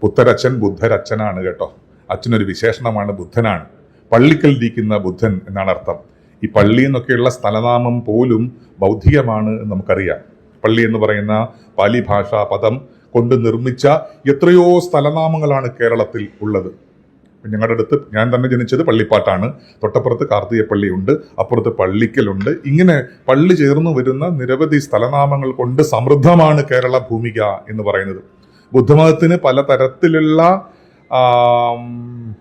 പുത്തരച്ചൻ ബുദ്ധരച്ചനാണ് കേട്ടോ. അച്ഛനൊരു വിശേഷണമാണ്, ബുദ്ധനാണ്. പള്ളിക്കൽ ഇരിക്കുന്ന ബുദ്ധൻ എന്നാണ് അർത്ഥം. ഈ പള്ളി എന്നൊക്കെയുള്ള സ്ഥലനാമം പോലും ബൗദ്ധികമാണ് എന്ന് നമുക്കറിയാം. പള്ളി എന്ന് പറയുന്ന പാലി ഭാഷാ പദം കൊണ്ട് നിർമ്മിച്ച എത്രയോ സ്ഥലനാമങ്ങളാണ് കേരളത്തിൽ ഉള്ളത്. ഞങ്ങളുടെ അടുത്ത് ഞാൻ തന്നെ ജനിച്ചത് പള്ളിപ്പാട്ടാണ്. തൊട്ടപ്പുറത്ത് കാർത്തികപ്പള്ളിയുണ്ട്, അപ്പുറത്ത് പള്ളിക്കലുണ്ട്. ഇങ്ങനെ പള്ളി ചേർന്ന് വരുന്ന നിരവധി സ്ഥലനാമങ്ങൾ കൊണ്ട് സമൃദ്ധമാണ് കേരള ഭൂമിക എന്ന് പറയുന്നത്. ബുദ്ധമതത്തിന് പലതരത്തിലുള്ള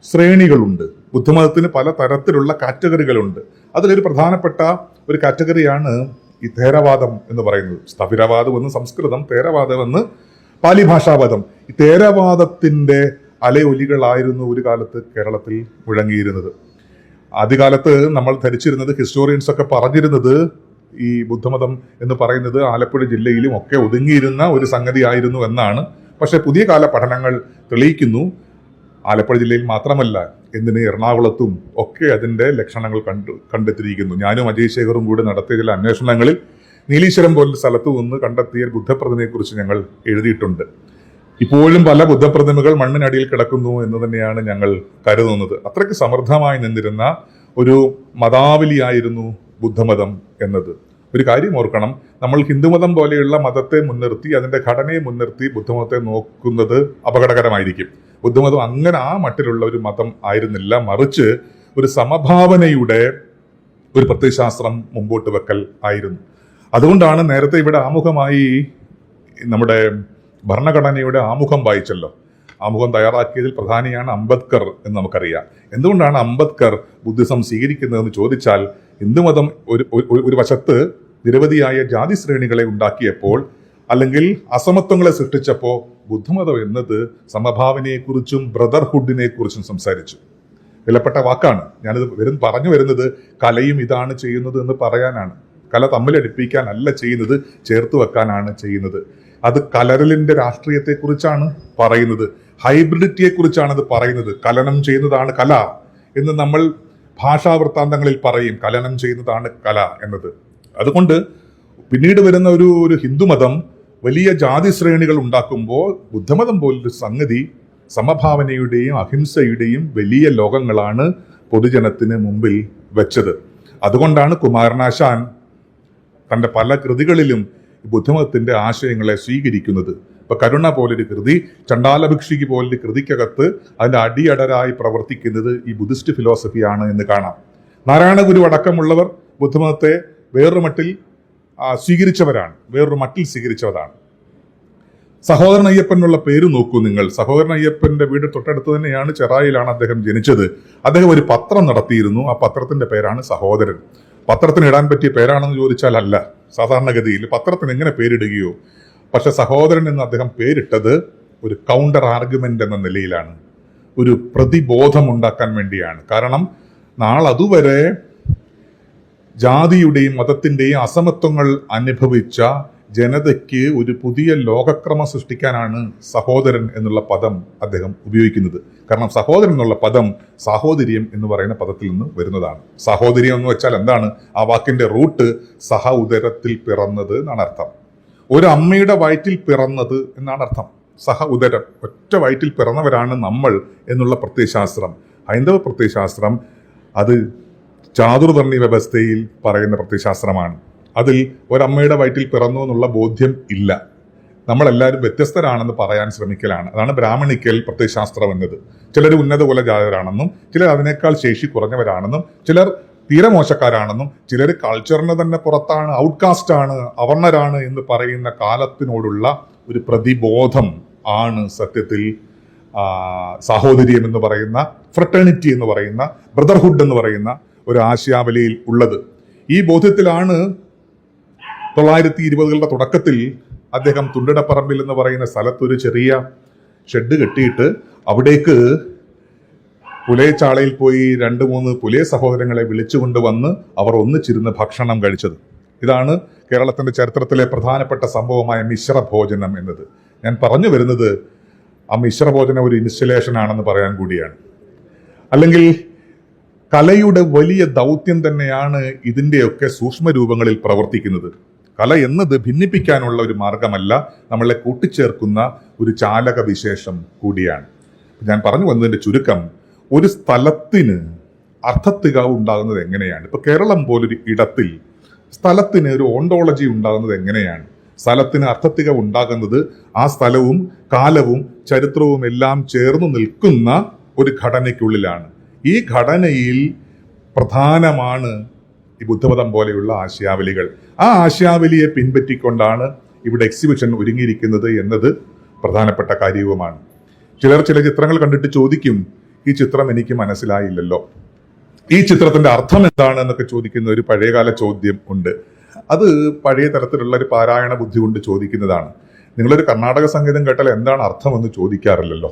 ശ്രേണികളുണ്ട്. ബുദ്ധമതത്തിന് പല തരത്തിലുള്ള കാറ്റഗറികളുണ്ട്. അതിലൊരു പ്രധാനപ്പെട്ട ഒരു കാറ്റഗറിയാണ് ഈ തേരവാദം എന്ന് പറയുന്നത്. സ്ഥവിരവാദം എന്ന് സംസ്കൃതം, തേരവാദം എന്ന് പാലി ഭാഷാപദം. ഈ തേരവാദത്തിന്റെ അലയൊലികളായിരുന്നു ഒരു കാലത്ത് കേരളത്തിൽ മുഴങ്ങിയിരുന്നത്. ആദ്യകാലത്ത് നമ്മൾ ധരിച്ചിരുന്നത്, ഹിസ്റ്റോറിയൻസ് ഒക്കെ പറഞ്ഞിരുന്നത്, ഈ ബുദ്ധമതം എന്ന് പറയുന്നത് ആലപ്പുഴ ജില്ലയിലും ഒക്കെ ഒതുങ്ങിയിരുന്ന ഒരു സംഗതി ആയിരുന്നു എന്നാണ്. പക്ഷെ പുതിയ കാല പഠനങ്ങൾ തെളിയിക്കുന്നു ആലപ്പുഴ ജില്ലയിൽ മാത്രമല്ല, എന്തിന് എറണാകുളത്തും ഒക്കെ അതിന്റെ ലക്ഷണങ്ങൾ കണ്ടെത്തിയിരിക്കുന്നു. ഞാനും അജയ് ശേഖറും കൂടി നടത്തിയ ചില അന്വേഷണങ്ങളിൽ നീലീശ്വരം പോലുള്ള സ്ഥലത്തു നിന്ന് കണ്ടെത്തിയ ബുദ്ധപ്രതിമയെക്കുറിച്ച് ഞങ്ങൾ എഴുതിയിട്ടുണ്ട്. ഇപ്പോഴും പല ബുദ്ധപ്രതിമകൾ മണ്ണിനടിയിൽ കിടക്കുന്നു എന്ന് തന്നെയാണ് ഞങ്ങൾ കരുതുന്നത്. അത്രയ്ക്ക് സമൃദ്ധമായി നിന്നിരുന്ന ഒരു മതാവലിയായിരുന്നു ബുദ്ധമതം എന്നത്. ഒരു കാര്യം ഓർക്കണം, നമ്മൾ ഹിന്ദുമതം പോലെയുള്ള മതത്തെ മുൻനിർത്തി, അതിന്റെ ഘടനയെ മുൻനിർത്തി ബുദ്ധമതത്തെ നോക്കുന്നത് അപകടകരമായിരിക്കും. ബുദ്ധമതം അങ്ങനെ ആ മട്ടിലുള്ള ഒരു മതം ആയിരുന്നില്ല. മറിച്ച് ഒരു സമഭാവനയുടെ ഒരു പ്രത്യയശാസ്ത്രം മുമ്പോട്ട് വെക്കൽ ആയിരുന്നു. അതുകൊണ്ടാണ് നേരത്തെ ഇവിടെ ആമുഖമായി നമ്മുടെ ഭരണഘടനയുടെ ആമുഖം വായിച്ചല്ലോ. ആമുഖം തയ്യാറാക്കിയതിൽ പ്രധാനിയാണ് അംബേദ്കർ എന്ന് നമുക്കറിയാം. എന്തുകൊണ്ടാണ് അംബേദ്കർ ബുദ്ധിസം സ്വീകരിക്കുന്നതെന്ന് ചോദിച്ചാൽ, ഹിന്ദുമതം ഒരു വശത്ത് നിരവധിയായ ജാതി ശ്രേണികളെ ഉണ്ടാക്കിയപ്പോൾ, അല്ലെങ്കിൽ അസമത്വങ്ങളെ സൃഷ്ടിച്ചപ്പോൾ, ബുദ്ധമതം എന്നത് സമഭാവനയെക്കുറിച്ചും ബ്രദർഹുഡിനെ കുറിച്ചും സംസാരിച്ചു. വിലപ്പെട്ട വാക്കാണ്. ഞാനിത് പറഞ്ഞു വരുന്നത് കലയും ഇതാണ് ചെയ്യുന്നത് എന്ന് പറയാനാണ്. കല തമ്മിലടിപ്പിക്കാനല്ല ചെയ്യുന്നത്, ചേർത്ത് വെക്കാനാണ് ചെയ്യുന്നത്. അത് കലരലിന്റെ രാഷ്ട്രീയത്തെക്കുറിച്ചാണ് പറയുന്നത്, ഹൈബ്രിഡിറ്റിയെ കുറിച്ചാണ് അത് പറയുന്നത്. കലനം ചെയ്യുന്നതാണ് കല എന്ന് നമ്മൾ ഭാഷാവൃത്താന്തങ്ങളിൽ പറയും. കലനം ചെയ്യുന്നതാണ് കല എന്നത്. അതുകൊണ്ട് പിന്നീട് വരുന്ന ഒരു ഹിന്ദുമതം വലിയ ജാതി ശ്രേണികൾ ഉണ്ടാക്കുമ്പോൾ, ബുദ്ധമതം പോലൊരു സംഗതി സമഭാവനയുടെയും അഹിംസയുടെയും വലിയ ലോകങ്ങളാണ് പൊതുജനത്തിന് മുമ്പിൽ വെച്ചത്. അതുകൊണ്ടാണ് കുമാരനാശാൻ തന്റെ പല കൃതികളിലും ബുദ്ധമതത്തിന്റെ ആശയങ്ങളെ സ്വീകരിക്കുന്നത്. ഇപ്പൊ കരുണ പോലൊരു കൃതി, ചണ്ടാലഭിക്ഷുകി പോലൊരു കൃതിക്കകത്ത് അതിന്റെ അടിയടരായി പ്രവർത്തിക്കുന്നത് ഈ ബുദ്ധിസ്റ്റ് ഫിലോസഫിയാണ് എന്ന് കാണാം. നാരായണ ഗുരു അടക്കമുള്ളവർ ബുദ്ധമതത്തെ വേറൊരു മട്ടിൽ സ്വീകരിച്ചവരാണ്, വേറൊരു മട്ടിൽ സ്വീകരിച്ചവരാണ്. സഹോദരൻ അയ്യപ്പൻ എന്നുള്ള പേര് നോക്കൂ നിങ്ങൾ. സഹോദരൻ അയ്യപ്പന്റെ വീട് തൊട്ടടുത്ത് തന്നെയാണ്, ചെറായിലാണ് അദ്ദേഹം ജനിച്ചത്. അദ്ദേഹം ഒരു പത്രം നടത്തിയിരുന്നു. ആ പത്രത്തിന്റെ പേരാണ് സഹോദരൻ. പത്രത്തിന് ഇടാൻ പറ്റിയ പേരാണെന്ന് ചോദിച്ചാൽ അല്ല. സാധാരണഗതിയിൽ പത്രത്തിന് എങ്ങനെ പേരിടുകയോ, പക്ഷെ സഹോദരൻ എന്ന് അദ്ദേഹം പേരിട്ടത് ഒരു കൗണ്ടർ ആർഗ്യുമെന്റ് എന്ന നിലയിലാണ്, ഒരു പ്രതിബോധം ഉണ്ടാക്കാൻ വേണ്ടിയാണ്. കാരണം നാളതുവരെ ജാതിയുടെയും മതത്തിന്റെയും അസമത്വങ്ങൾ അനുഭവിച്ച ജനതയ്ക്ക് ഒരു പുതിയ ലോകക്രമം സൃഷ്ടിക്കാനാണ് സഹോദരൻ എന്നുള്ള പദം അദ്ദേഹം ഉപയോഗിക്കുന്നത്. കാരണം സഹോദരൻ എന്നുള്ള പദം സാഹോദര്യം എന്ന് പറയുന്ന പദത്തിൽ നിന്ന് വരുന്നതാണ്. സാഹോദര്യം എന്ന് വെച്ചാൽ എന്താണ്? ആ വാക്കിന്റെ റൂട്ട് സഹ ഉദരത്തിൽ പിറന്നത് എന്നാണ് അർത്ഥം. ഒരു അമ്മയുടെ വയറ്റിൽ പിറന്നത് എന്നാണ് അർത്ഥം. സഹ ഉദരം, ഒറ്റ വയറ്റിൽ പിറന്നവരാണ് നമ്മൾ എന്നുള്ള പ്രത്യയശാസ്ത്രം, ഹൈന്ദവ പ്രത്യയശാസ്ത്രം, അത് ചാതുർവർണ്ണി വ്യവസ്ഥയിൽ പറയുന്ന പ്രത്യയശാസ്ത്രമാണ്. അതിൽ ഒരമ്മയുടെ വയറ്റിൽ പിറന്നു എന്നുള്ള ബോധ്യം ഇല്ല. നമ്മളെല്ലാവരും വ്യത്യസ്തരാണെന്ന് പറയാൻ ശ്രമിക്കലാണ്. അതാണ് ബ്രാഹ്മണിക്കൽ പ്രത്യയശാസ്ത്രം എന്നത്. ചിലർ ഉന്നത കുലജാതരാണെന്നും, ചിലർ അതിനേക്കാൾ ശേഷി കുറഞ്ഞവരാണെന്നും, ചിലർ തീരെ മോശക്കാരാണെന്നും, ചിലർ കൾച്ചറിന് തന്നെ പുറത്താണ്, ഔട്ട്കാസ്റ്റ് ആണ്, അവർണരാണ് എന്ന് പറയുന്ന കാലത്തിനോടുള്ള ഒരു പ്രതിബോധം ആണ് സത്യത്തിൽ സാഹോദര്യം എന്ന് പറയുന്ന, ഫ്രട്ടേണിറ്റി എന്ന് പറയുന്ന, ബ്രദർഹുഡ് എന്ന് പറയുന്ന ഒരു ആശയാവലിയിൽ ഉള്ളത്. ഈ ബോധ്യത്തിലാണ് 1920കളുടെ തുടക്കത്തിൽ അദ്ദേഹം തുണ്ടിടപ്പറമ്പിൽ എന്ന് പറയുന്ന സ്ഥലത്ത് ഒരു ചെറിയ ഷെഡ് കെട്ടിയിട്ട് അവിടേക്ക് പുലയച്ചാളയിൽ പോയി 2-3 പുലയ സഹോദരങ്ങളെ വിളിച്ചുകൊണ്ട് വന്ന് അവർ ഒന്നിച്ചിരുന്ന് ഭക്ഷണം കഴിച്ചത്. ഇതാണ് കേരളത്തിന്റെ ചരിത്രത്തിലെ പ്രധാനപ്പെട്ട സംഭവമായ മിശ്രഭോജനം എന്നത്. ഞാൻ പറഞ്ഞു വരുന്നത് ആ മിശ്രഭോജനം ഒരു ഇൻസ്റ്റലേഷൻ ആണെന്ന് പറയാൻ കൂടിയാണ്. അല്ലെങ്കിൽ കലയുടെ വലിയ ദൗത്യം തന്നെയാണ് ഇതിൻ്റെയൊക്കെ സൂക്ഷ്മരൂപങ്ങളിൽ പ്രവർത്തിക്കുന്നത്. കല എന്നത് ഭിന്നിപ്പിക്കാനുള്ള ഒരു മാർഗമല്ല, നമ്മളെ കൂട്ടിച്ചേർക്കുന്ന ഒരു ചാലക വിശേഷം കൂടിയാണ്. ഞാൻ പറഞ്ഞു വന്നതിന്റെ ചുരുക്കം, ഒരു സ്ഥലത്തിന് അർത്ഥത്തികാവ് ഉണ്ടാകുന്നത് എങ്ങനെയാണ്? ഇപ്പൊ കേരളം പോലൊരു ഇടത്തിൽ സ്ഥലത്തിന് ഒരു ഓണ്ടോളജി ഉണ്ടാകുന്നത് എങ്ങനെയാണ്? സ്ഥലത്തിന് അർത്ഥത്തികാവ് ഉണ്ടാകുന്നത് ആ സ്ഥലവും കാലവും ചരിത്രവും എല്ലാം ചേർന്നു നിൽക്കുന്ന ഒരു ഘടനയ്ക്കുള്ളിലാണ്. ഈ ഘടനയിൽ പ്രധാനമാണ് ഈ ബുദ്ധമതം പോലെയുള്ള ആശയാവലികൾ. ആ ആശയാവലിയെ പിൻപറ്റിക്കൊണ്ടാണ് ഇവിടെ എക്സിബിഷൻ ഒരുങ്ങിയിരിക്കുന്നത് എന്നത് പ്രധാനപ്പെട്ട കാര്യവുമാണ്. ചിലർ ചില ചിത്രങ്ങൾ കണ്ടിട്ട് ചോദിക്കും, ഈ ചിത്രം എനിക്ക് മനസ്സിലായില്ലല്ലോ, ഈ ചിത്രത്തിന്റെ അർത്ഥം എന്താണ് എന്നൊക്കെ ചോദിക്കുന്ന ഒരു പഴയകാല ചോദ്യം ഉണ്ട്. അത് പഴയ തരത്തിലുള്ള ഒരു പാരായണ ബുദ്ധി കൊണ്ട് ചോദിക്കുന്നതാണ്. നിങ്ങളൊരു കർണാടക സംഗീതം കേട്ടാൽ എന്താണ് അർത്ഥം എന്ന് ചോദിക്കാറില്ലല്ലോ.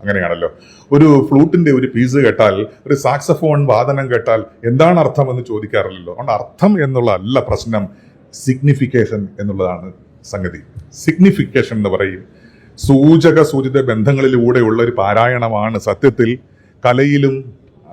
അങ്ങനെയാണല്ലോ. ഒരു ഫ്ലൂട്ടിന്റെ ഒരു പീസ് കേട്ടാൽ, ഒരു സാക്സഫോൺ വാദനം കേട്ടാൽ എന്താണ് അർത്ഥം എന്ന് ചോദിക്കാറില്ലല്ലോ. അതുകൊണ്ട് അർത്ഥം എന്നുള്ളതല്ല പ്രശ്നം, സിഗ്നിഫിക്കേഷൻ എന്നുള്ളതാണ് സംഗതി. സിഗ്നിഫിക്കേഷൻ എന്ന് പറയും സൂചക സൂചിത ബന്ധങ്ങളിലൂടെയുള്ള ഒരു പാരായണമാണ് സത്യത്തിൽ കലയിലും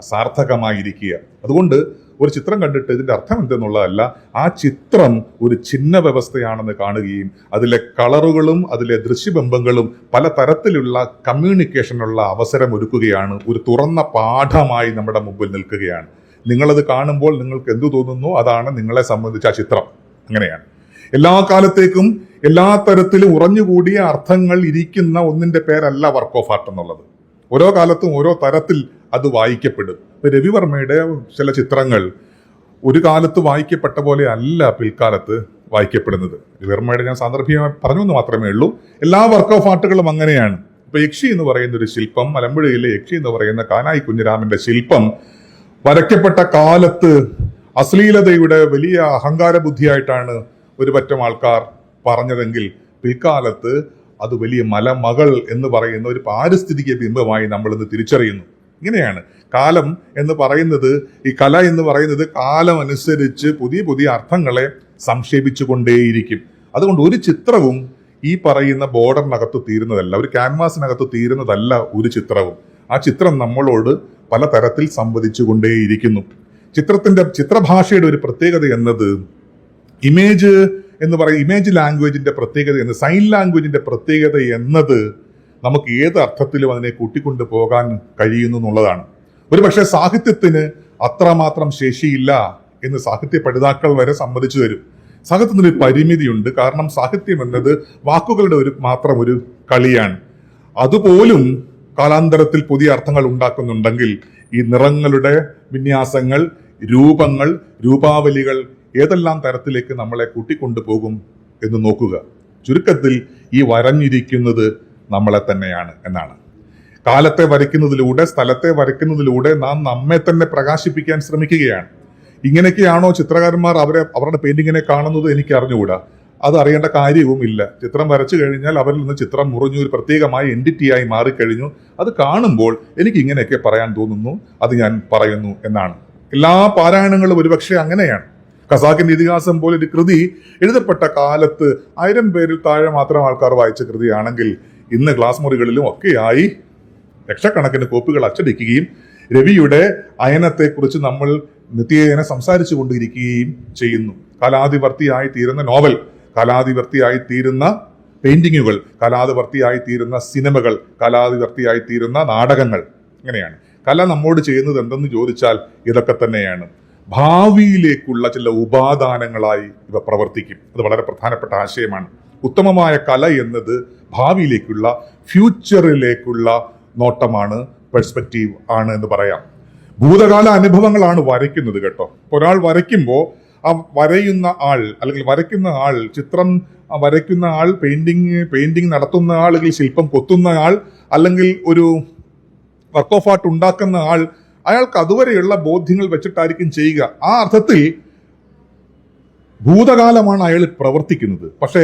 സാർത്ഥകമായിരിക്കുക. അതുകൊണ്ട് ഒരു ചിത്രം കണ്ടിട്ട് ഇതിന്റെ അർത്ഥം എന്തെന്നുള്ളതല്ല, ആ ചിത്രം ഒരു ചിഹ്ന വ്യവസ്ഥയാണെന്ന് കാണുകയും അതിലെ കളറുകളും അതിലെ ദൃശ്യബിംബങ്ങളും പല തരത്തിലുള്ള കമ്മ്യൂണിക്കേഷനുള്ള അവസരം ഒരുക്കുകയാണ്. ഒരു തുറന്ന പാഠമായി നമ്മുടെ മുമ്പിൽ നിൽക്കുകയാണ്. നിങ്ങളത് കാണുമ്പോൾ നിങ്ങൾക്ക് എന്തു തോന്നുന്നു, അതാണ് നിങ്ങളെ സംബന്ധിച്ച ആ ചിത്രം. അങ്ങനെയാണ്. എല്ലാ കാലത്തേക്കും എല്ലാ തരത്തിലും ഉറഞ്ഞുകൂടിയ അർത്ഥങ്ങൾ ഇരിക്കുന്ന ഒന്നിന്റെ പേരല്ല വർക്ക് ഓഫ് ആർട്ട് എന്നുള്ളത്. ഓരോ കാലത്തും ഓരോ തരത്തിൽ അത് വായിക്കപ്പെടും. രവിവർമ്മയുടെ ചില ചിത്രങ്ങൾ ഒരു കാലത്ത് വായിക്കപ്പെട്ട പോലെ അല്ല പിൽക്കാലത്ത് വായിക്കപ്പെടുന്നത്. രവിവർമ്മയുടെ ഞാൻ സാന്ദർഭികമായി പറഞ്ഞു എന്ന് മാത്രമേ ഉള്ളൂ. എല്ലാ വർക്ക് ഓഫ് ആർട്ടുകളും അങ്ങനെയാണ്. ഇപ്പൊ യക്ഷി എന്ന് പറയുന്ന ഒരു ശില്പം, മലമ്പുഴയിലെ യക്ഷി എന്ന് പറയുന്ന കാനായി കുഞ്ഞിരാമന്റെ ശില്പം വരയ്ക്കപ്പെട്ട കാലത്ത് അശ്ലീലതയുടെ വലിയ അഹങ്കാര ബുദ്ധിയായിട്ടാണ് ഒരു പറ്റം ആൾക്കാർ പറഞ്ഞതെങ്കിൽ പിൽക്കാലത്ത് അത് വലിയ മലമകൾ എന്ന് പറയുന്ന ഒരു പാരിസ്ഥിതിക ബിംബമായി നമ്മൾ ഇന്ന് തിരിച്ചറിയുന്നു. ഇങ്ങനെയാണ് കാലം എന്ന് പറയുന്നത്, ഈ കല എന്ന് പറയുന്നത് കാലം അനുസരിച്ച് പുതിയ പുതിയ അർത്ഥങ്ങളെ സംക്ഷേപിച്ചു കൊണ്ടേയിരിക്കും. അതുകൊണ്ട് ഒരു ചിത്രവും ഈ പറയുന്ന ബോർഡറിനകത്ത് തീരുന്നതല്ല, ഒരു ക്യാൻവാസിനകത്ത് തീരുന്നതല്ല ഒരു ചിത്രവും. ആ ചിത്രം നമ്മളോട് പലതരത്തിൽ സംവദിച്ചു കൊണ്ടേയിരിക്കുന്നു. ചിത്രഭാഷയുടെ ഒരു പ്രത്യേകത എന്നത് ഇമേജ് ലാംഗ്വേജിന്റെ പ്രത്യേകത എന്നത്, സൈൻ ലാംഗ്വേജിന്റെ പ്രത്യേകത എന്നത് നമുക്ക് ഏത് അർത്ഥത്തിലും അതിനെ കൂട്ടിക്കൊണ്ടു പോകാൻ കഴിയുന്നു എന്നുള്ളതാണ്. ഒരു പക്ഷേ സാഹിത്യത്തിന് അത്രമാത്രം ശേഷിയില്ല എന്ന് സാഹിത്യ പഠിതാക്കൾ വരെ സമ്മതിച്ചു തരും. സാഹിത്യത്തിന് ഒരു പരിമിതിയുണ്ട്. കാരണം സാഹിത്യം എന്നത് വാക്കുകളുടെ മാത്രം ഒരു കളിയാണ്. അതുപോലും കാലാന്തരത്തിൽ പുതിയ അർത്ഥങ്ങൾ ഉണ്ടാക്കുന്നുണ്ടെങ്കിൽ ഈ നിറങ്ങളുടെ വിന്യാസങ്ങൾ, രൂപങ്ങൾ, രൂപാവലികൾ ഏതെല്ലാം തരത്തിലേക്ക് നമ്മളെ കൂട്ടിക്കൊണ്ടുപോകും എന്ന് നോക്കുക. ചുരുക്കത്തിൽ ഈ വരഞ്ഞിരിക്കുന്നത് നമ്മളെ തന്നെയാണ് എന്നാണ്. കാലത്തെ വരയ്ക്കുന്നതിലൂടെ, സ്ഥലത്തെ വരയ്ക്കുന്നതിലൂടെ നാം നമ്മെ തന്നെ പ്രകാശിപ്പിക്കാൻ ശ്രമിക്കുകയാണ്. ഇങ്ങനെയൊക്കെയാണോ ചിത്രകാരന്മാർ അവരുടെ പെയിന്റിങ്ങിനെ കാണുന്നത്? എനിക്ക് അറിഞ്ഞുകൂടാ. അത് അറിയേണ്ട കാര്യവും ഇല്ല. ചിത്രം വരച്ചു കഴിഞ്ഞാൽ അവരിൽ നിന്ന് ചിത്രം മുറിഞ്ഞു ഒരു പ്രത്യേകമായ എൻറ്റിറ്റിയായി മാറിക്കഴിഞ്ഞു. അത് കാണുമ്പോൾ എനിക്ക് ഇങ്ങനെയൊക്കെ പറയാൻ തോന്നുന്നു, അത് ഞാൻ പറയുന്നു എന്നാണ്. എല്ലാ പാരായണങ്ങളും ഒരുപക്ഷെ അങ്ങനെയാണ്. ഖസാക്കിന്റെ ഇതിഹാസം പോലെ ഒരു കൃതി എഴുതപ്പെട്ട കാലത്ത് 1000 പേരിൽ താഴെ മാത്രം ആൾക്കാർ വായിച്ച കൃതിയാണെങ്കിൽ ഇന്ന് ക്ലാസ് മുറികളിലും ഒക്കെയായി ലക്ഷക്കണക്കിന് കോപ്പികൾ അച്ചടിക്കുകയും രവിയുടെ അയനത്തെക്കുറിച്ച് നമ്മൾ നിത്യേന സംസാരിച്ചു കൊണ്ടിരിക്കുകയും ചെയ്യുന്നു. കാലാതിവർത്തിയായി തീരുന്ന നോവൽ, കാലാതിവർത്തിയായി തീരുന്ന പെയിന്റിങ്ങുകൾ, കാലാതിവർത്തിയായി തീരുന്ന സിനിമകൾ, കാലാതിവർത്തിയായി തീരുന്ന നാടകങ്ങൾ. ഇങ്ങനെയാണ് കല നമ്മോട് ചെയ്യുന്നത് എന്തെന്ന് ചോദിച്ചാൽ ഇതൊക്കെ തന്നെയാണ്. ഭാവിയിലേക്കുള്ള ചില ഉപാദാനങ്ങളായി ഇവ പ്രവർത്തിക്കും. അത് വളരെ പ്രധാനപ്പെട്ട ആശയമാണ്. ഉത്തമമായ കല എന്നത് ഭാവിയിലേക്കുള്ള, ഫ്യൂച്ചറിലേക്കുള്ള നോട്ടമാണ്, പെർസ്പെക്റ്റീവ് ആണ് എന്ന് പറയാം. ഭൂതകാല അനുഭവങ്ങളാണ് വരയ്ക്കുന്നത് കേട്ടോ. ഒരാൾ വരയ്ക്കുമ്പോൾ ആ വരയുന്ന ആൾ, അല്ലെങ്കിൽ വരയ്ക്കുന്ന ആൾ, ചിത്രം വരയ്ക്കുന്ന ആൾ, പെയിന്റിങ് നടത്തുന്ന ആൾ, അല്ലെങ്കിൽ ശില്പം കൊത്തുന്ന ആൾ, അല്ലെങ്കിൽ ഒരു വർക്ക് ഓഫ് ആർട്ട് ഉണ്ടാക്കുന്ന ആൾ, അയാൾക്ക് അതുവരെയുള്ള ബോധ്യങ്ങൾ വെച്ചിട്ടായിരിക്കും ചെയ്യുക. ആ അർത്ഥത്തിൽ ഭൂതകാലമാണ് അയാൾ പ്രവർത്തിക്കുന്നത്. പക്ഷേ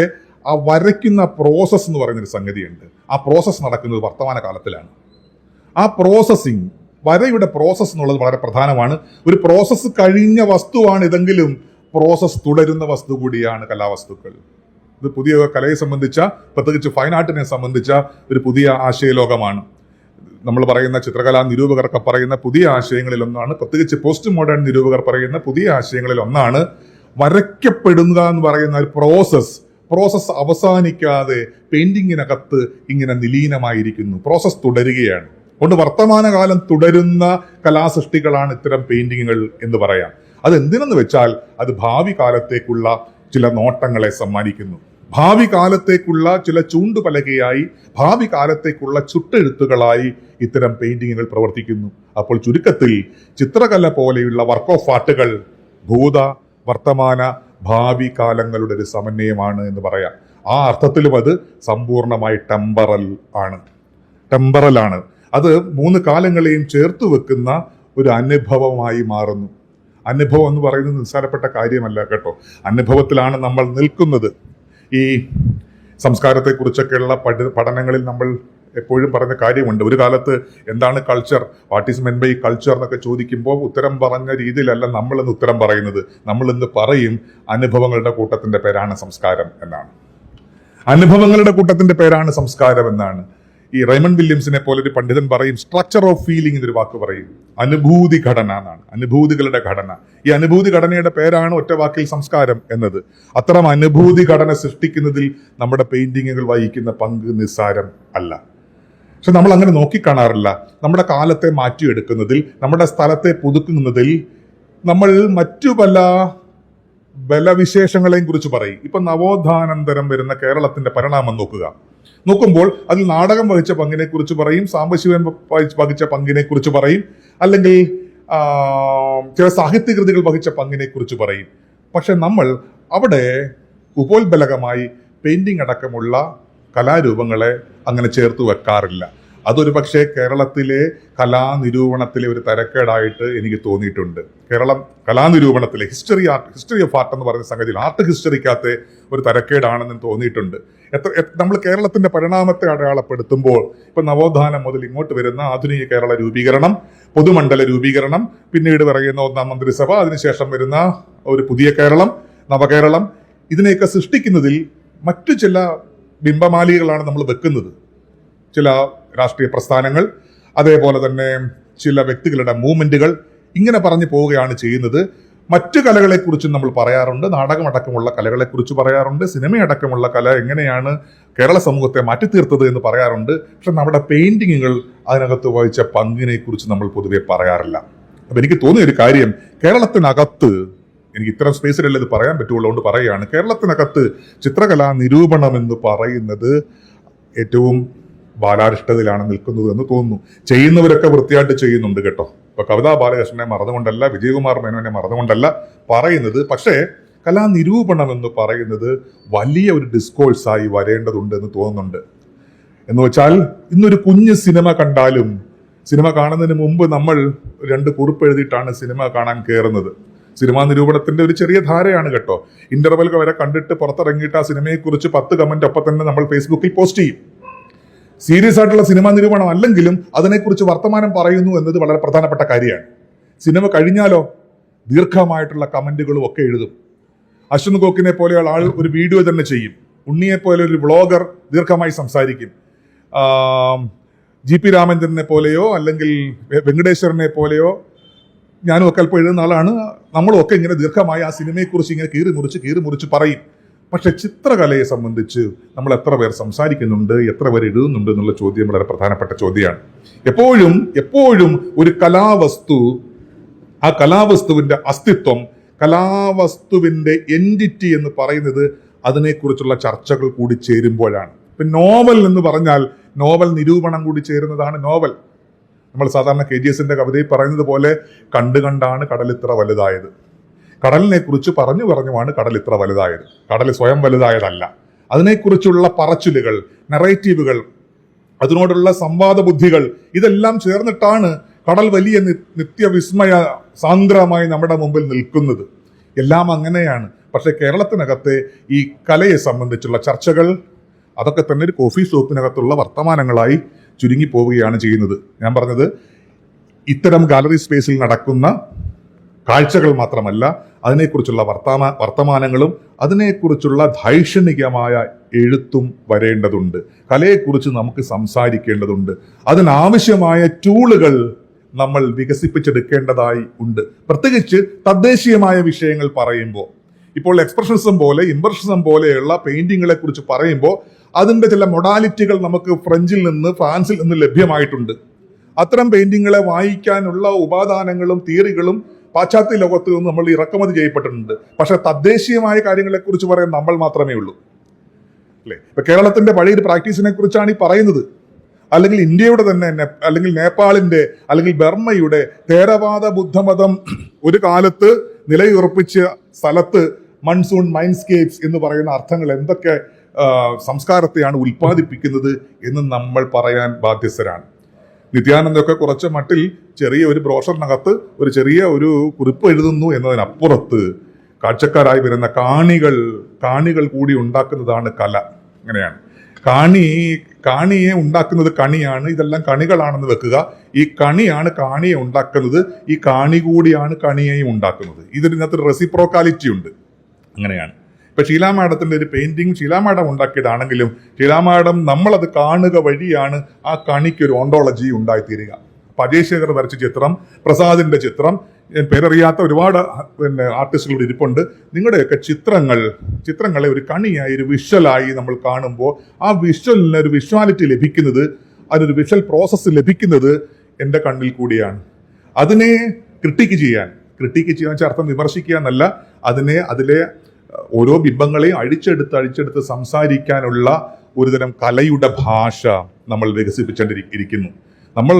ആ വരയ്ക്കുന്ന പ്രോസസ്സ് എന്ന് പറയുന്നൊരു സംഗതിയുണ്ട്. ആ പ്രോസസ്സ് നടക്കുന്നത് വർത്തമാന കാലത്തിലാണ്. ആ പ്രോസസ്സിങ്, വരയുടെ പ്രോസസ്സ് എന്നുള്ളത് വളരെ പ്രധാനമാണ്. ഒരു പ്രോസസ്സ് കഴിഞ്ഞ വസ്തുവാണ് ഇതെങ്കിലും പ്രോസസ്സ് തുടരുന്ന വസ്തു കൂടിയാണ് കലാവസ്തുക്കൾ. ഇത് പുതിയ കലയെ സംബന്ധിച്ച, പ്രത്യേകിച്ച് ഫൈൻ ആർട്ടിനെ സംബന്ധിച്ച ഒരു പുതിയ ആശയലോകമാണ്. നമ്മൾ പറയുന്ന ചിത്രകലാ നിരൂപകർക്ക് പറയുന്ന പുതിയ ആശയങ്ങളിൽ ഒന്നാണ്, പ്രത്യേകിച്ച് പോസ്റ്റ് മോഡേൺ നിരൂപകർ പറയുന്ന പുതിയ ആശയങ്ങളിൽ ഒന്നാണ് വരയ്ക്കപ്പെടുക എന്ന് പറയുന്ന ഒരു പ്രോസസ്സ് അവസാനിക്കാതെ പെയിന്റിങ്ങിനകത്ത് ഇങ്ങനെ നിലീനമായിരിക്കുന്നു. പ്രോസസ്സ് തുടരുകയാണ്. കൊണ്ട് വർത്തമാനകാലം തുടരുന്ന കലാസൃഷ്ടികളാണ് ഇത്തരം പെയിന്റിങ്ങുകൾ എന്ന് പറയാം. അത് എന്തിനെന്ന് വെച്ചാൽ അത് ഭാവി കാലത്തേക്കുള്ള ചില നോട്ടങ്ങളെ സമ്മാനിക്കുന്നു. ഭാവി കാലത്തേക്കുള്ള ചില ചൂണ്ടുപലകയായി, ഭാവി കാലത്തേക്കുള്ള ചുട്ടെഴുത്തുകളായി ഇത്തരം പെയിന്റിങ്ങുകൾ പ്രവർത്തിക്കുന്നു. അപ്പോൾ ചുരുക്കത്തിൽ ചിത്രകല പോലെയുള്ള വർക്ക് ഓഫ് ആർട്ടുകൾ ഭൂത, വർത്തമാന, ഭാവി കാലങ്ങളുടെ ഒരു സമന്വയമാണ് എന്ന് പറയാം. ആ അർത്ഥത്തിലും അത് സമ്പൂർണമായി ടെമ്പറൽ ആണ്. അത് 3 കാലങ്ങളെയും ചേർത്ത് വെക്കുന്ന ഒരു അനുഭവമായി മാറുന്നു. അനുഭവം എന്ന് പറയുന്നത് നിസ്സാരപ്പെട്ട കാര്യമല്ല കേട്ടോ. അനുഭവത്തിലാണ് നമ്മൾ നിൽക്കുന്നത്. ഈ സംസ്കാരത്തെക്കുറിച്ചൊക്കെയുള്ള പഠനങ്ങളിൽ നമ്മൾ എപ്പോഴും പറഞ്ഞ കാര്യമുണ്ട്. ഒരു കാലത്ത് എന്താണ് culture, what is mean by culture എന്നൊക്കെ ചോദിക്കുമ്പോൾ ഉത്തരം പറഞ്ഞ രീതിയിലല്ല നമ്മളിന്ന് ഉത്തരം പറയുന്നത്. നമ്മളിന്ന് പറയും അനുഭവങ്ങളുടെ കൂട്ടത്തിന്റെ പേരാണ് സംസ്കാരം എന്നാണ്. അനുഭവങ്ങളുടെ കൂട്ടത്തിന്റെ പേരാണ് സംസ്കാരം എന്നാണ്. ഈ റൈമൺ വില്യംസിനെ പോലെ ഒരു പണ്ഡിതൻ പറയും, സ്ട്രക്ചർ ഓഫ് ഫീലിംഗ് എന്നൊരു വാക്ക് പറയും. അനുഭൂതി ഘടന എന്നാണ്, അനുഭൂതികളുടെ ഘടന. ഈ അനുഭൂതി ഘടനയുടെ പേരാണ് ഒറ്റ വാക്കിൽ സംസ്കാരം എന്നത്. അത്തരം അനുഭൂതി ഘടന സൃഷ്ടിക്കുന്നതിൽ നമ്മുടെ പെയിന്റിങ്ങുകൾ വഹിക്കുന്ന പങ്ക് നിസ്സാരം അല്ല. പക്ഷെ നമ്മൾ അങ്ങനെ നോക്കിക്കാണാറില്ല. നമ്മുടെ കാലത്തെ മാറ്റിയെടുക്കുന്നതിൽ, നമ്മുടെ സ്ഥലത്തെ പുതുക്കുന്നതിൽ നമ്മൾ മറ്റു പല ബലവിശേഷങ്ങളെയും കുറിച്ച് പറയും. ഇപ്പൊ നവോത്ഥാനന്തരം വരുന്ന കേരളത്തിന്റെ പരിണാമം നോക്കുമ്പോൾ അതിൽ നാടകം വഹിച്ച പങ്കിനെ കുറിച്ച് പറയും, സാംബശിവൻ വഹിച്ച പങ്കിനെ കുറിച്ച് പറയും, അല്ലെങ്കിൽ ചില സാഹിത്യകൃതികൾ വഹിച്ച പങ്കിനെ കുറിച്ച് പറയും. പക്ഷെ നമ്മൾ അവിടെ ഉപോത്ബലകമായി പെയിന്റിംഗ് അടക്കമുള്ള കലാരൂപങ്ങളെ അങ്ങനെ ചേർത്ത് വെക്കാറില്ല. അതൊരു പക്ഷേ കേരളത്തിലെ കലാനിരൂപണത്തിലെ ഒരു തരക്കേടായിട്ട് എനിക്ക് തോന്നിയിട്ടുണ്ട്. കേരളം കലാനിരൂപണത്തിലെ ഹിസ്റ്ററി ഓഫ് ആർട്ട് എന്ന് പറയുന്ന സംഗതിയിൽ ആർട്ട് ഹിസ്റ്ററിക്കകത്തെ ഒരു തരക്കേടാണെന്ന് തോന്നിയിട്ടുണ്ട്. നമ്മൾ കേരളത്തിന്റെ പരിണാമത്തെ അടയാളപ്പെടുത്തുമ്പോൾ ഇപ്പൊ നവോത്ഥാനം മുതൽ ഇങ്ങോട്ട് വരുന്ന ആധുനിക കേരള രൂപീകരണം, പൊതുമണ്ഡല രൂപീകരണം, പിന്നീട് പറയുന്ന 1ാം മന്ത്രിസഭ, അതിനുശേഷം വരുന്ന ഒരു പുതിയ കേരളം, നവകേരളം, ഇതിനെയൊക്കെ സൃഷ്ടിക്കുന്നതിൽ മറ്റു ചില ബിംബമാലികകളാണ് നമ്മൾ വെക്കുന്നത്. ചില രാഷ്ട്രീയ പ്രസ്ഥാനങ്ങൾ, അതേപോലെ തന്നെ ചില വ്യക്തികളുടെ മൂവ്മെന്റുകൾ, ഇങ്ങനെ പറഞ്ഞു പോവുകയാണ് ചെയ്യുന്നത്. മറ്റു കലകളെക്കുറിച്ചും നമ്മൾ പറയാറുണ്ട്. നാടകമടക്കമുള്ള കലകളെക്കുറിച്ച് പറയാറുണ്ട്. സിനിമയടക്കമുള്ള കല എങ്ങനെയാണ് കേരള സമൂഹത്തെ മാറ്റിത്തീർത്തത് എന്ന് പറയാറുണ്ട്. പക്ഷെ നമ്മുടെ പെയിന്റിങ്ങുകൾ അതിനകത്ത് വഹിച്ച പങ്കിനെ കുറിച്ച് നമ്മൾ പൊതുവെ പറയാറില്ല. അപ്പൊ എനിക്ക് തോന്നിയ ഒരു കാര്യം, കേരളത്തിനകത്ത്, എനിക്ക് ഇത്തരം സ്പേസിലല്ലേ ഇത് പറയാൻ പറ്റുള്ളൂ, കൊണ്ട് പറയുകയാണ്, കേരളത്തിനകത്ത് ചിത്രകലാ നിരൂപണം എന്ന് പറയുന്നത് ഏറ്റവും ബാലാരിഷ്ടതയിലാണ് നിൽക്കുന്നത് എന്ന് തോന്നുന്നു. ചെയ്യുന്നവരൊക്കെ വൃത്തിയായിട്ട് ചെയ്യുന്നുണ്ട് കേട്ടോ. ഇപ്പൊ കവിതാ ബാലകൃഷ്ണനെ മറന്നുകൊണ്ടല്ല, വിജയകുമാർ മേനോനെ മറന്നുകൊണ്ടല്ല പറയുന്നത്. പക്ഷേ കലാനിരൂപണം എന്ന് പറയുന്നത് വലിയ ഒരു ഡിസ്കോഴ്സായി വരേണ്ടതുണ്ട് എന്ന് തോന്നുന്നുണ്ട്. എന്ന് വെച്ചാൽ ഇന്നൊരു കുഞ്ഞ് സിനിമ കണ്ടാലും, സിനിമ കാണുന്നതിന് മുമ്പ് നമ്മൾ 2 കുറിപ്പ് എഴുതിയിട്ടാണ് സിനിമ കാണാൻ കയറുന്നത്. സിനിമാ നിരൂപണത്തിന്റെ ഒരു ചെറിയ ധാരയാണ് കേട്ടോ. ഇന്റർവെൽ വരെ കണ്ടിട്ട് പുറത്തിറങ്ങിയിട്ട് ആ സിനിമയെക്കുറിച്ച് 10 കമന്റ് ഒപ്പം തന്നെ നമ്മൾ ഫേസ്ബുക്കിൽ പോസ്റ്റ് ചെയ്യും. സീരിയസ് ആയിട്ടുള്ള സിനിമാ നിരൂപണം അല്ലെങ്കിലും അതിനെക്കുറിച്ച് വർത്തമാനം പറയുന്നു എന്നത് വളരെ പ്രധാനപ്പെട്ട കാര്യമാണ്. സിനിമ കഴിഞ്ഞാലോ ദീർഘമായിട്ടുള്ള കമന്റുകളും ഒക്കെ എഴുതും. അശ്വന്ത് ഗോക്കിനെ പോലെയുള്ള ആൾ ഒരു വീഡിയോ തന്നെ ചെയ്യും. ഉണ്ണിയെ പോലെ ഒരു വ്ളോഗർ ദീർഘമായി സംസാരിക്കും. GP രാമചന്ദ്രനെ പോലെയോ അല്ലെങ്കിൽ വെങ്കടേശ്വരനെ പോലെയോ ഞാനും ഒക്കെ അല്പം എഴുതുന്ന ആളാണ്. നമ്മളും ഒക്കെ ഇങ്ങനെ ദീർഘമായി ആ സിനിമയെക്കുറിച്ച് ഇങ്ങനെ കീറി മുറിച്ച് പറയും. പക്ഷെ ചിത്രകലയെ സംബന്ധിച്ച് നമ്മൾ എത്ര പേർ സംസാരിക്കുന്നുണ്ട്, എത്ര പേർ എഴുതുന്നുണ്ട് എന്നുള്ള ചോദ്യം വളരെ പ്രധാനപ്പെട്ട ചോദ്യമാണ്. എപ്പോഴും ഒരു കലാവസ്തു, ആ കലാവസ്തുവിന്റെ അസ്തിത്വം, കലാവസ്തുവിന്റെ എൻറ്റിറ്റി എന്ന് പറയുന്നത് അതിനെക്കുറിച്ചുള്ള ചർച്ചകൾ കൂടി ചേരുമ്പോഴാണ്. ഇപ്പൊ നോവൽ എന്ന് പറഞ്ഞാൽ നോവൽ നിരൂപണം കൂടി ചേരുന്നതാണ് നോവൽ. നമ്മൾ സാധാരണ KGSന്റെ കവിതയിൽ പറയുന്നത് പോലെ കണ്ടാണ് കടലിത്ര വലുതായത്. കടലിനെ കുറിച്ച് പറഞ്ഞുമാണ് കടൽ ഇത്ര വലുതായത്. കടൽ സ്വയം വലുതായതല്ല. അതിനെക്കുറിച്ചുള്ള പറച്ചിലുകൾ, നറേറ്റീവുകൾ, അതിനോടുള്ള സംവാദ ബുദ്ധികൾ, ഇതെല്ലാം ചേർന്നിട്ടാണ് കടൽ വലിയ നിത്യവിസ്മയ സാന്ദ്രമായി നമ്മുടെ മുമ്പിൽ നിൽക്കുന്നത്. എല്ലാം അങ്ങനെയാണ്. പക്ഷെ കേരളത്തിനകത്തെ ഈ കലയെ സംബന്ധിച്ചുള്ള ചർച്ചകൾ അതൊക്കെ തന്നെ ഒരു കോഫി ഷോപ്പിനകത്തുള്ള വർത്തമാനങ്ങളായി ചുരുങ്ങി പോവുകയാണ് ചെയ്യുന്നത്. ഞാൻ പറഞ്ഞത് ഇത്തരം ഗാലറി സ്പേസിൽ നടക്കുന്ന കാഴ്ചകൾ മാത്രമല്ല, അതിനെക്കുറിച്ചുള്ള വർത്തമാനങ്ങളും അതിനെക്കുറിച്ചുള്ള ദൈക്ഷണികമായ എഴുത്തും വരേണ്ടതുണ്ട്. കലയെക്കുറിച്ച് നമുക്ക് സംസാരിക്കേണ്ടതുണ്ട്. അതിനാവശ്യമായ ടൂളുകൾ നമ്മൾ വികസിപ്പിച്ചെടുക്കേണ്ടതായി ഉണ്ട്. പ്രത്യേകിച്ച് തദ്ദേശീയമായ വിഷയങ്ങൾ പറയുമ്പോൾ, ഇപ്പോൾ എക്സ്പ്രഷനിസം പോലെ ഇംപ്രഷനിസം പോലെയുള്ള പെയിന്റിങ്ങുകളെ കുറിച്ച് പറയുമ്പോൾ അതിന്റെ ചില മൊഡാലിറ്റികൾ നമുക്ക് ഫ്രഞ്ചിൽ നിന്ന് ഫ്രാൻസിൽ നിന്ന് ലഭ്യമായിട്ടുണ്ട്. അത്തരം പെയിന്റിങ്ങുകളെ വായിക്കാനുള്ള ഉപാദാനങ്ങളും തിയറികളും പാശ്ചാത്യ ലോകത്ത് നിന്ന് നമ്മൾ ഇറക്കുമതി ചെയ്യപ്പെട്ടിട്ടുണ്ട്. പക്ഷെ തദ്ദേശീയമായ കാര്യങ്ങളെ കുറിച്ച് പറയാൻ നമ്മൾ മാത്രമേ ഉള്ളൂ, അല്ലെ? ഇപ്പൊ കേരളത്തിന്റെ പഴയൊരു പ്രാക്ടീസിനെ കുറിച്ചാണ് ഈ പറയുന്നത്. അല്ലെങ്കിൽ ഇന്ത്യയുടെ തന്നെ, അല്ലെങ്കിൽ നേപ്പാളിന്റെ, അല്ലെങ്കിൽ ബർമ്മയുടെ തേരവാദ ബുദ്ധമതം ഒരു കാലത്ത് നിലയുറപ്പിച്ച സ്ഥലത്ത് മൺസൂൺ മൈൻഡ്സ്കേപ്സ് എന്ന് പറയുന്ന അർത്ഥങ്ങൾ എന്തൊക്കെ സംസ്കാരത്തെയാണ് ഉൽപ്പാദിപ്പിക്കുന്നത് എന്ന് നമ്മൾ പറയാൻ ബാധ്യസ്ഥരാണ്. നിത്യാനന്ദൊക്കെ കുറച്ച് മട്ടിൽ ചെറിയ ഒരു ബ്രോഷറിനകത്ത് ഒരു ചെറിയ ഒരു കുറിപ്പ് എഴുതുന്നു എന്നതിനപ്പുറത്ത് കാഴ്ചക്കാരായി വരുന്ന കാണികൾ കൂടി ഉണ്ടാക്കുന്നതാണ് കല. അങ്ങനെയാണ് കാണിയെ ഉണ്ടാക്കുന്നത് കണിയാണ്. ഇതെല്ലാം കണികളാണെന്ന് വെക്കുക. ഈ കണിയാണ് കാണിയെ ഉണ്ടാക്കുന്നത്, ഈ കാണി കൂടിയാണ് കണിയെയും ഉണ്ടാക്കുന്നത്. ഇതിനകത്ത് റെസിപ്രോക്കാലിറ്റി ഉണ്ട്. അങ്ങനെയാണ്. ഇപ്പൊ ഷീലാ മാഡത്തിന്റെ ഒരു പെയിന്റിങ് ഷീലാ മാഡം ഉണ്ടാക്കിയതാണെങ്കിലും ഷീലാ മാഡം നമ്മളത് കാണുക വഴിയാണ് ആ കണിക്ക് ഒരു ഓണ്ടോളജി ഉണ്ടായിത്തീരുക. അപ്പൊ അജയ് ശേഖർ വരച്ച ചിത്രം, പ്രസാദിന്റെ ചിത്രം, പേരറിയാത്ത ഒരുപാട് ആർട്ടിസ്റ്റുകളുടെ ഇരിപ്പുണ്ട്. നിങ്ങളുടെയൊക്കെ ചിത്രങ്ങളെ ഒരു കണിയായി, ഒരു വിഷ്വലായി നമ്മൾ കാണുമ്പോൾ ആ വിഷ്വലിന് ഒരു വിഷ്വാലിറ്റി ലഭിക്കുന്നത്, അതിനൊരു വിഷ്വൽ പ്രോസസ്സ് ലഭിക്കുന്നത് എൻ്റെ കണ്ണിൽ കൂടിയാണ്. അതിനെ ക്രിട്ടിക്ക് ചെയ്യാൻ അർത്ഥം വിമർശിക്കുക എന്നല്ല, അതിലെ ഓരോ ബിംബങ്ങളെയും അഴിച്ചെടുത്ത് സംസാരിക്കാനുള്ള ഒരുതരം കലയുടെ ഭാഷ നമ്മൾ വികസിപ്പിച്ചുകൊണ്ടിരിക്കുന്നു. നമ്മൾ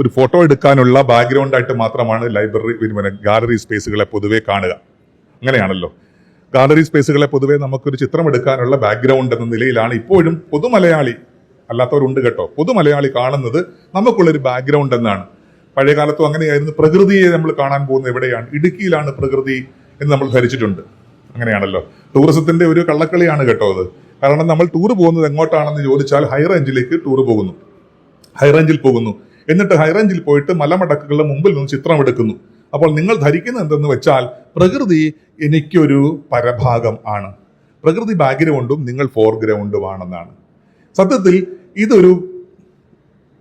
ഒരു ഫോട്ടോ എടുക്കാനുള്ള ബാക്ക്ഗ്രൗണ്ടായിട്ട് മാത്രമാണ് ഗാലറി സ്പേസുകളെ പൊതുവെ കാണുക. അങ്ങനെയാണല്ലോ, ഗാലറി സ്പേസുകളെ പൊതുവെ നമുക്കൊരു ചിത്രം എടുക്കാനുള്ള ബാക്ക്ഗ്രൗണ്ട് എന്ന നിലയിലാണ് ഇപ്പോഴും പൊതുമലയാളി, അല്ലാത്തവരുണ്ട് കേട്ടോ, പൊതുമലയാളി കാണുന്നത് നമുക്കുള്ളൊരു ബാക്ക്ഗ്രൗണ്ട് എന്നാണ്. പഴയ കാലത്തും അങ്ങനെയായിരുന്നു. പ്രകൃതിയെ നമ്മൾ കാണാൻ പോകുന്നത് എവിടെയാണ്? ഇടുക്കിയിലാണ് പ്രകൃതി എന്ന് നമ്മൾ ധരിച്ചിട്ടുണ്ട്. അങ്ങനെയാണല്ലോ. ടൂറിസത്തിന്റെ ഒരു കള്ളക്കളിയാണ് കേട്ടോ അത്. കാരണം നമ്മൾ ടൂർ പോകുന്നത് എങ്ങോട്ടാണെന്ന് ചോദിച്ചാൽ ഹൈറേഞ്ചിലേക്ക് ടൂർ പോകുന്നു, ഹൈറേഞ്ചിൽ പോകുന്നു. എന്നിട്ട് ഹൈറേഞ്ചിൽ പോയിട്ട് മലമടക്കുകളുടെ മുമ്പിൽ നിന്ന് ചിത്രം എടുക്കുന്നു. അപ്പോൾ നിങ്ങൾ ധരിക്കുന്നത് എന്തെന്ന് വെച്ചാൽ പ്രകൃതി എനിക്കൊരു പരഭാഗം ആണ്, പ്രകൃതി ബാക്ക്ഗ്രൗണ്ടും നിങ്ങൾ ഫോർഗ്രൗണ്ടുമാണെന്നാണ്. സത്യത്തിൽ ഇതൊരു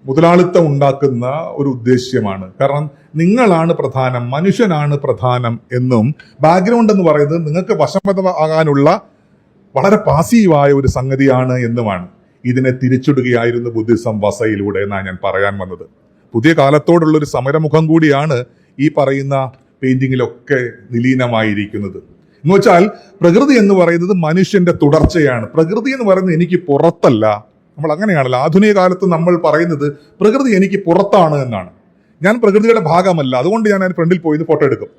മുതലാളിത്തം ഉണ്ടാക്കുന്ന ഒരു ഉദ്ദേശ്യമാണ്. കാരണം നിങ്ങളാണ് പ്രധാനം, മനുഷ്യനാണ് പ്രധാനം എന്നും ബാക്ക്ഗ്രൗണ്ട് എന്ന് പറയുന്നത് നിങ്ങൾക്ക് വശംവദമാകാനുള്ള വളരെ പാസീവായ ഒരു സംഗതിയാണ് എന്നുമാണ്. ഇതിനെ തിരിച്ചിടുകയായിരുന്നു ബുദ്ധിസം വസയിലൂടെ എന്നാണ് ഞാൻ പറയാൻ വന്നത്. പുതിയ കാലത്തോടുള്ളൊരു സമരമുഖം കൂടിയാണ് ഈ പറയുന്ന പെയിന്റിങ്ങിലൊക്കെ നിലീനമായിരിക്കുന്നത്. എന്ന് വെച്ചാൽ പ്രകൃതി എന്ന് പറയുന്നത് മനുഷ്യന്റെ തുടർച്ചയാണ്. പ്രകൃതി എന്ന് പറയുന്നത് എനിക്ക് പുറത്തല്ല. നമ്മൾ അങ്ങനെയാണല്ലോ ആധുനിക കാലത്ത് നമ്മൾ പറയുന്നത് പ്രകൃതി എനിക്ക് പുറത്താണ് എന്നാണ്. ഞാൻ പ്രകൃതിയുടെ ഭാഗമല്ല, അതുകൊണ്ട് ഞാൻ അതിന് ഫ്രണ്ടിൽ പോയി ഫോട്ടോ എടുക്കും.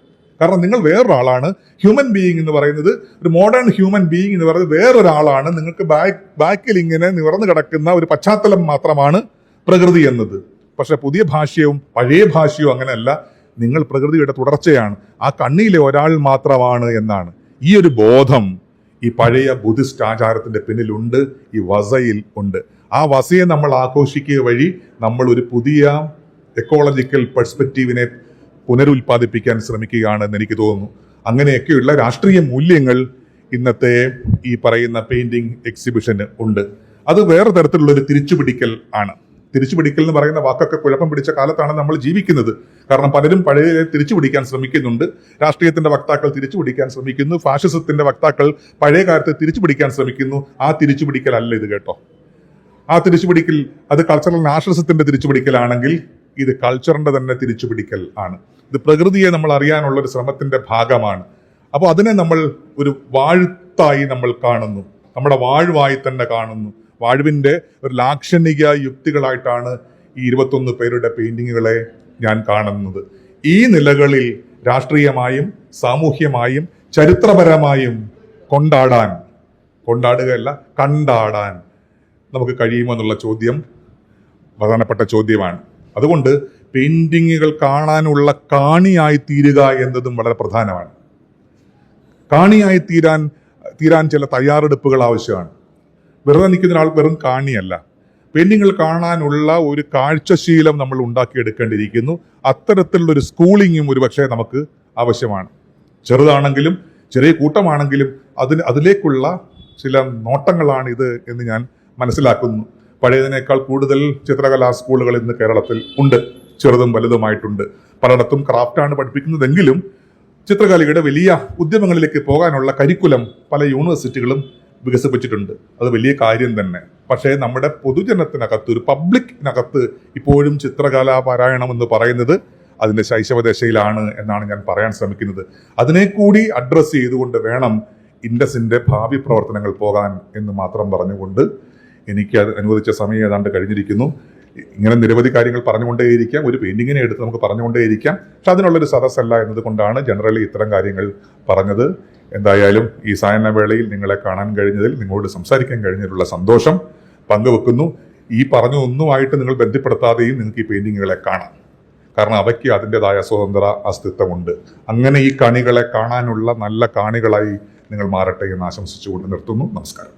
കാരണം നിങ്ങൾ വേറൊരാളാണ്. ഹ്യൂമൻ ബീയിങ് എന്ന് പറയുന്നത്, ഒരു മോഡേൺ ഹ്യൂമൻ ബീയിങ് എന്ന് പറയുന്നത് വേറൊരാളാണ്. നിങ്ങൾക്ക് ബാക്കിൽ ഇങ്ങനെ നിവർന്നു കിടക്കുന്ന ഒരു പശ്ചാത്തലം മാത്രമാണ് പ്രകൃതി എന്നത്. പക്ഷെ പുതിയ ഭാഷ്യവും പഴയ ഭാഷ്യവും അങ്ങനെയല്ല. നിങ്ങൾ പ്രകൃതിയുടെ തുടർച്ചയാണ്, ആ കണ്ണിയിലെ ഒരാൾ മാത്രമാണ് എന്നാണ്. ഈ ഒരു ബോധം ഈ പഴയ ബുദ്ധിസ്റ്റ് ആചാരത്തിന്റെ പിന്നിലുണ്ട്, ഈ വസയിൽ ഉണ്ട്. ആ വസയെ നമ്മൾ ആഘോഷിക്കുക വഴി നമ്മൾ ഒരു പുതിയ എക്കോളജിക്കൽ പെർസ്പെക്റ്റീവിനെ പുനരുൽപ്പാദിപ്പിക്കാൻ ശ്രമിക്കുകയാണെന്ന് എനിക്ക് തോന്നുന്നു. അങ്ങനെയൊക്കെയുള്ള രാഷ്ട്രീയ മൂല്യങ്ങൾ ഇന്നത്തെ ഈ പറയുന്ന പെയിന്റിംഗ് എക്സിബിഷന് ഉണ്ട്. അത് വേറെ തരത്തിലുള്ള ഒരു തിരിച്ചുപിടിക്കൽ ആണ്. തിരിച്ചുപിടിക്കൽ എന്ന് പറയുന്ന വാക്കൊക്കെ കുഴപ്പം പിടിച്ച കാലത്താണ് നമ്മൾ ജീവിക്കുന്നത്. കാരണം പലരും പഴയ തിരിച്ചുപിടിക്കാൻ ശ്രമിക്കുന്നുണ്ട്. രാഷ്ട്രീയത്തിന്റെ വക്താക്കൾ തിരിച്ചുപിടിക്കാൻ ശ്രമിക്കുന്നു, ഫാഷിസത്തിന്റെ വക്താക്കൾ പഴയ കാലത്തെ തിരിച്ചുപിടിക്കാൻ ശ്രമിക്കുന്നു. ആ തിരിച്ചുപിടിക്കൽ അല്ല ഇത് കേട്ടോ. ആ തിരിച്ചുപിടിക്കൽ അത് കൾച്ചറൽ നാഷണലിസത്തിന്റെ തിരിച്ചുപിടിക്കലാണെങ്കിൽ ഇത് കൾച്ചറിന്റെ തന്നെ തിരിച്ചുപിടിക്കൽ ആണ്. ഇത് പ്രകൃതിയെ നമ്മൾ അറിയാനുള്ള ഒരു ശ്രമത്തിന്റെ ഭാഗമാണ്. അപ്പോൾ അതിനെ നമ്മൾ ഒരു വാഴ്ത്തായി നമ്മൾ കാണുന്നു, നമ്മുടെ വാഴ്വായി തന്നെ കാണുന്നു. വാഴ്വിന്റെ ഒരു ലാക്ഷണിക യുക്തികളായിട്ടാണ് ഈ 21 പേരുടെ പെയിന്റിങ്ങുകളെ ഞാൻ കാണുന്നത്. ഈ നിലകളിൽ രാഷ്ട്രീയമായും സാമൂഹ്യമായും ചരിത്രപരമായും കൊണ്ടാടുകയല്ല കണ്ടാടാൻ നമുക്ക് കഴിയുമോ എന്നുള്ള ചോദ്യം പ്രധാനപ്പെട്ട ചോദ്യമാണ്. അതുകൊണ്ട് പെയിന്റിങ്ങുകൾ കാണാനുള്ള കാണിയായി തീരുക എന്നതും വളരെ പ്രധാനമാണ്. കാണിയായി തീരാൻ ചില തയ്യാറെടുപ്പുകൾ ആവശ്യമാണ്. വെറുതെ നിൽക്കുന്ന ഒരാൾ വെറും കാണിയല്ല. പെയിന്റിങ്ങുകൾ കാണാനുള്ള ഒരു കാഴ്ചശീലം നമ്മൾ ഉണ്ടാക്കിയെടുക്കേണ്ടിയിരിക്കുന്നു. അത്തരത്തിലുള്ള ഒരു സ്കൂളിങ്ങും ഒരുപക്ഷെ നമുക്ക് ആവശ്യമാണ്. ചെറുതാണെങ്കിലും ചെറിയ കൂട്ടമാണെങ്കിലും അതിലേക്കുള്ള ചില നോട്ടങ്ങളാണ് ഇത് എന്ന് ഞാൻ മനസ്സിലാക്കുന്നു. പഴയതിനേക്കാൾ കൂടുതൽ ചിത്രകലാ സ്കൂളുകൾ ഇന്ന് കേരളത്തിൽ ഉണ്ട്, ചെറുതും വലുതുമായിട്ടുണ്ട്. പലയിടത്തും ക്രാഫ്റ്റാണ് പഠിപ്പിക്കുന്നതെങ്കിലും ചിത്രകലയുടെ വലിയ ഉദ്യമങ്ങളിലേക്ക് പോകാനുള്ള കരിക്കുലം പല യൂണിവേഴ്സിറ്റികളും വികസിപ്പിച്ചിട്ടുണ്ട്. അത് വലിയ കാര്യം തന്നെ. പക്ഷേ നമ്മുടെ പൊതുജനത്തിനകത്ത്, ഒരു പബ്ലിക്കിനകത്ത് ഇപ്പോഴും ചിത്രകലാ പാരായണം എന്ന് പറയുന്നത് അതിന്റെ ശൈശവദശയിലാണ് എന്നാണ് ഞാൻ പറയാൻ ശ്രമിക്കുന്നത്. അതിനെ കൂടി അഡ്രസ്സ് ചെയ്തുകൊണ്ട് വേണം ഇൻഡസിന്റെ ഭാവി പ്രവർത്തനങ്ങൾ പോകാൻ എന്ന് മാത്രം പറഞ്ഞുകൊണ്ട് എനിക്ക് അത് അനുവദിച്ച സമയം ഏതാണ്ട് കഴിഞ്ഞിരിക്കുന്നു. ഇങ്ങനെ നിരവധി കാര്യങ്ങൾ പറഞ്ഞുകൊണ്ടേയിരിക്കാം, ഒരു പെയിന്റിങ്ങിനെ എടുത്ത് നമുക്ക് പറഞ്ഞുകൊണ്ടേയിരിക്കാം. പക്ഷെ അതിനുള്ളൊരു സദസ്സല്ല എന്നതുകൊണ്ടാണ് ജനറലി ഇത്തരം കാര്യങ്ങൾ പറഞ്ഞത്. എന്തായാലും ഈ സായനവേളയിൽ നിങ്ങളെ കാണാൻ കഴിഞ്ഞതിൽ, നിങ്ങളോട് സംസാരിക്കാൻ കഴിഞ്ഞതിലുള്ള സന്തോഷം പങ്കുവെക്കുന്നു. ഈ പറഞ്ഞൊന്നുമായിട്ട് നിങ്ങൾ ബന്ധപ്പെടുത്താതെയും നിങ്ങൾക്ക് ഈ പെയിന്റിങ്ങുകളെ കാണാം. കാരണം അവയ്ക്ക് അതിൻ്റെതായ സ്വതന്ത്ര അസ്തിത്വമുണ്ട്. അങ്ങനെ ഈ കണികളെ കാണാനുള്ള നല്ല കാണികളായി നിങ്ങൾ മാറട്ടെ എന്ന് ആശംസിച്ചുകൊണ്ട് നിർത്തുന്നു. നമസ്കാരം.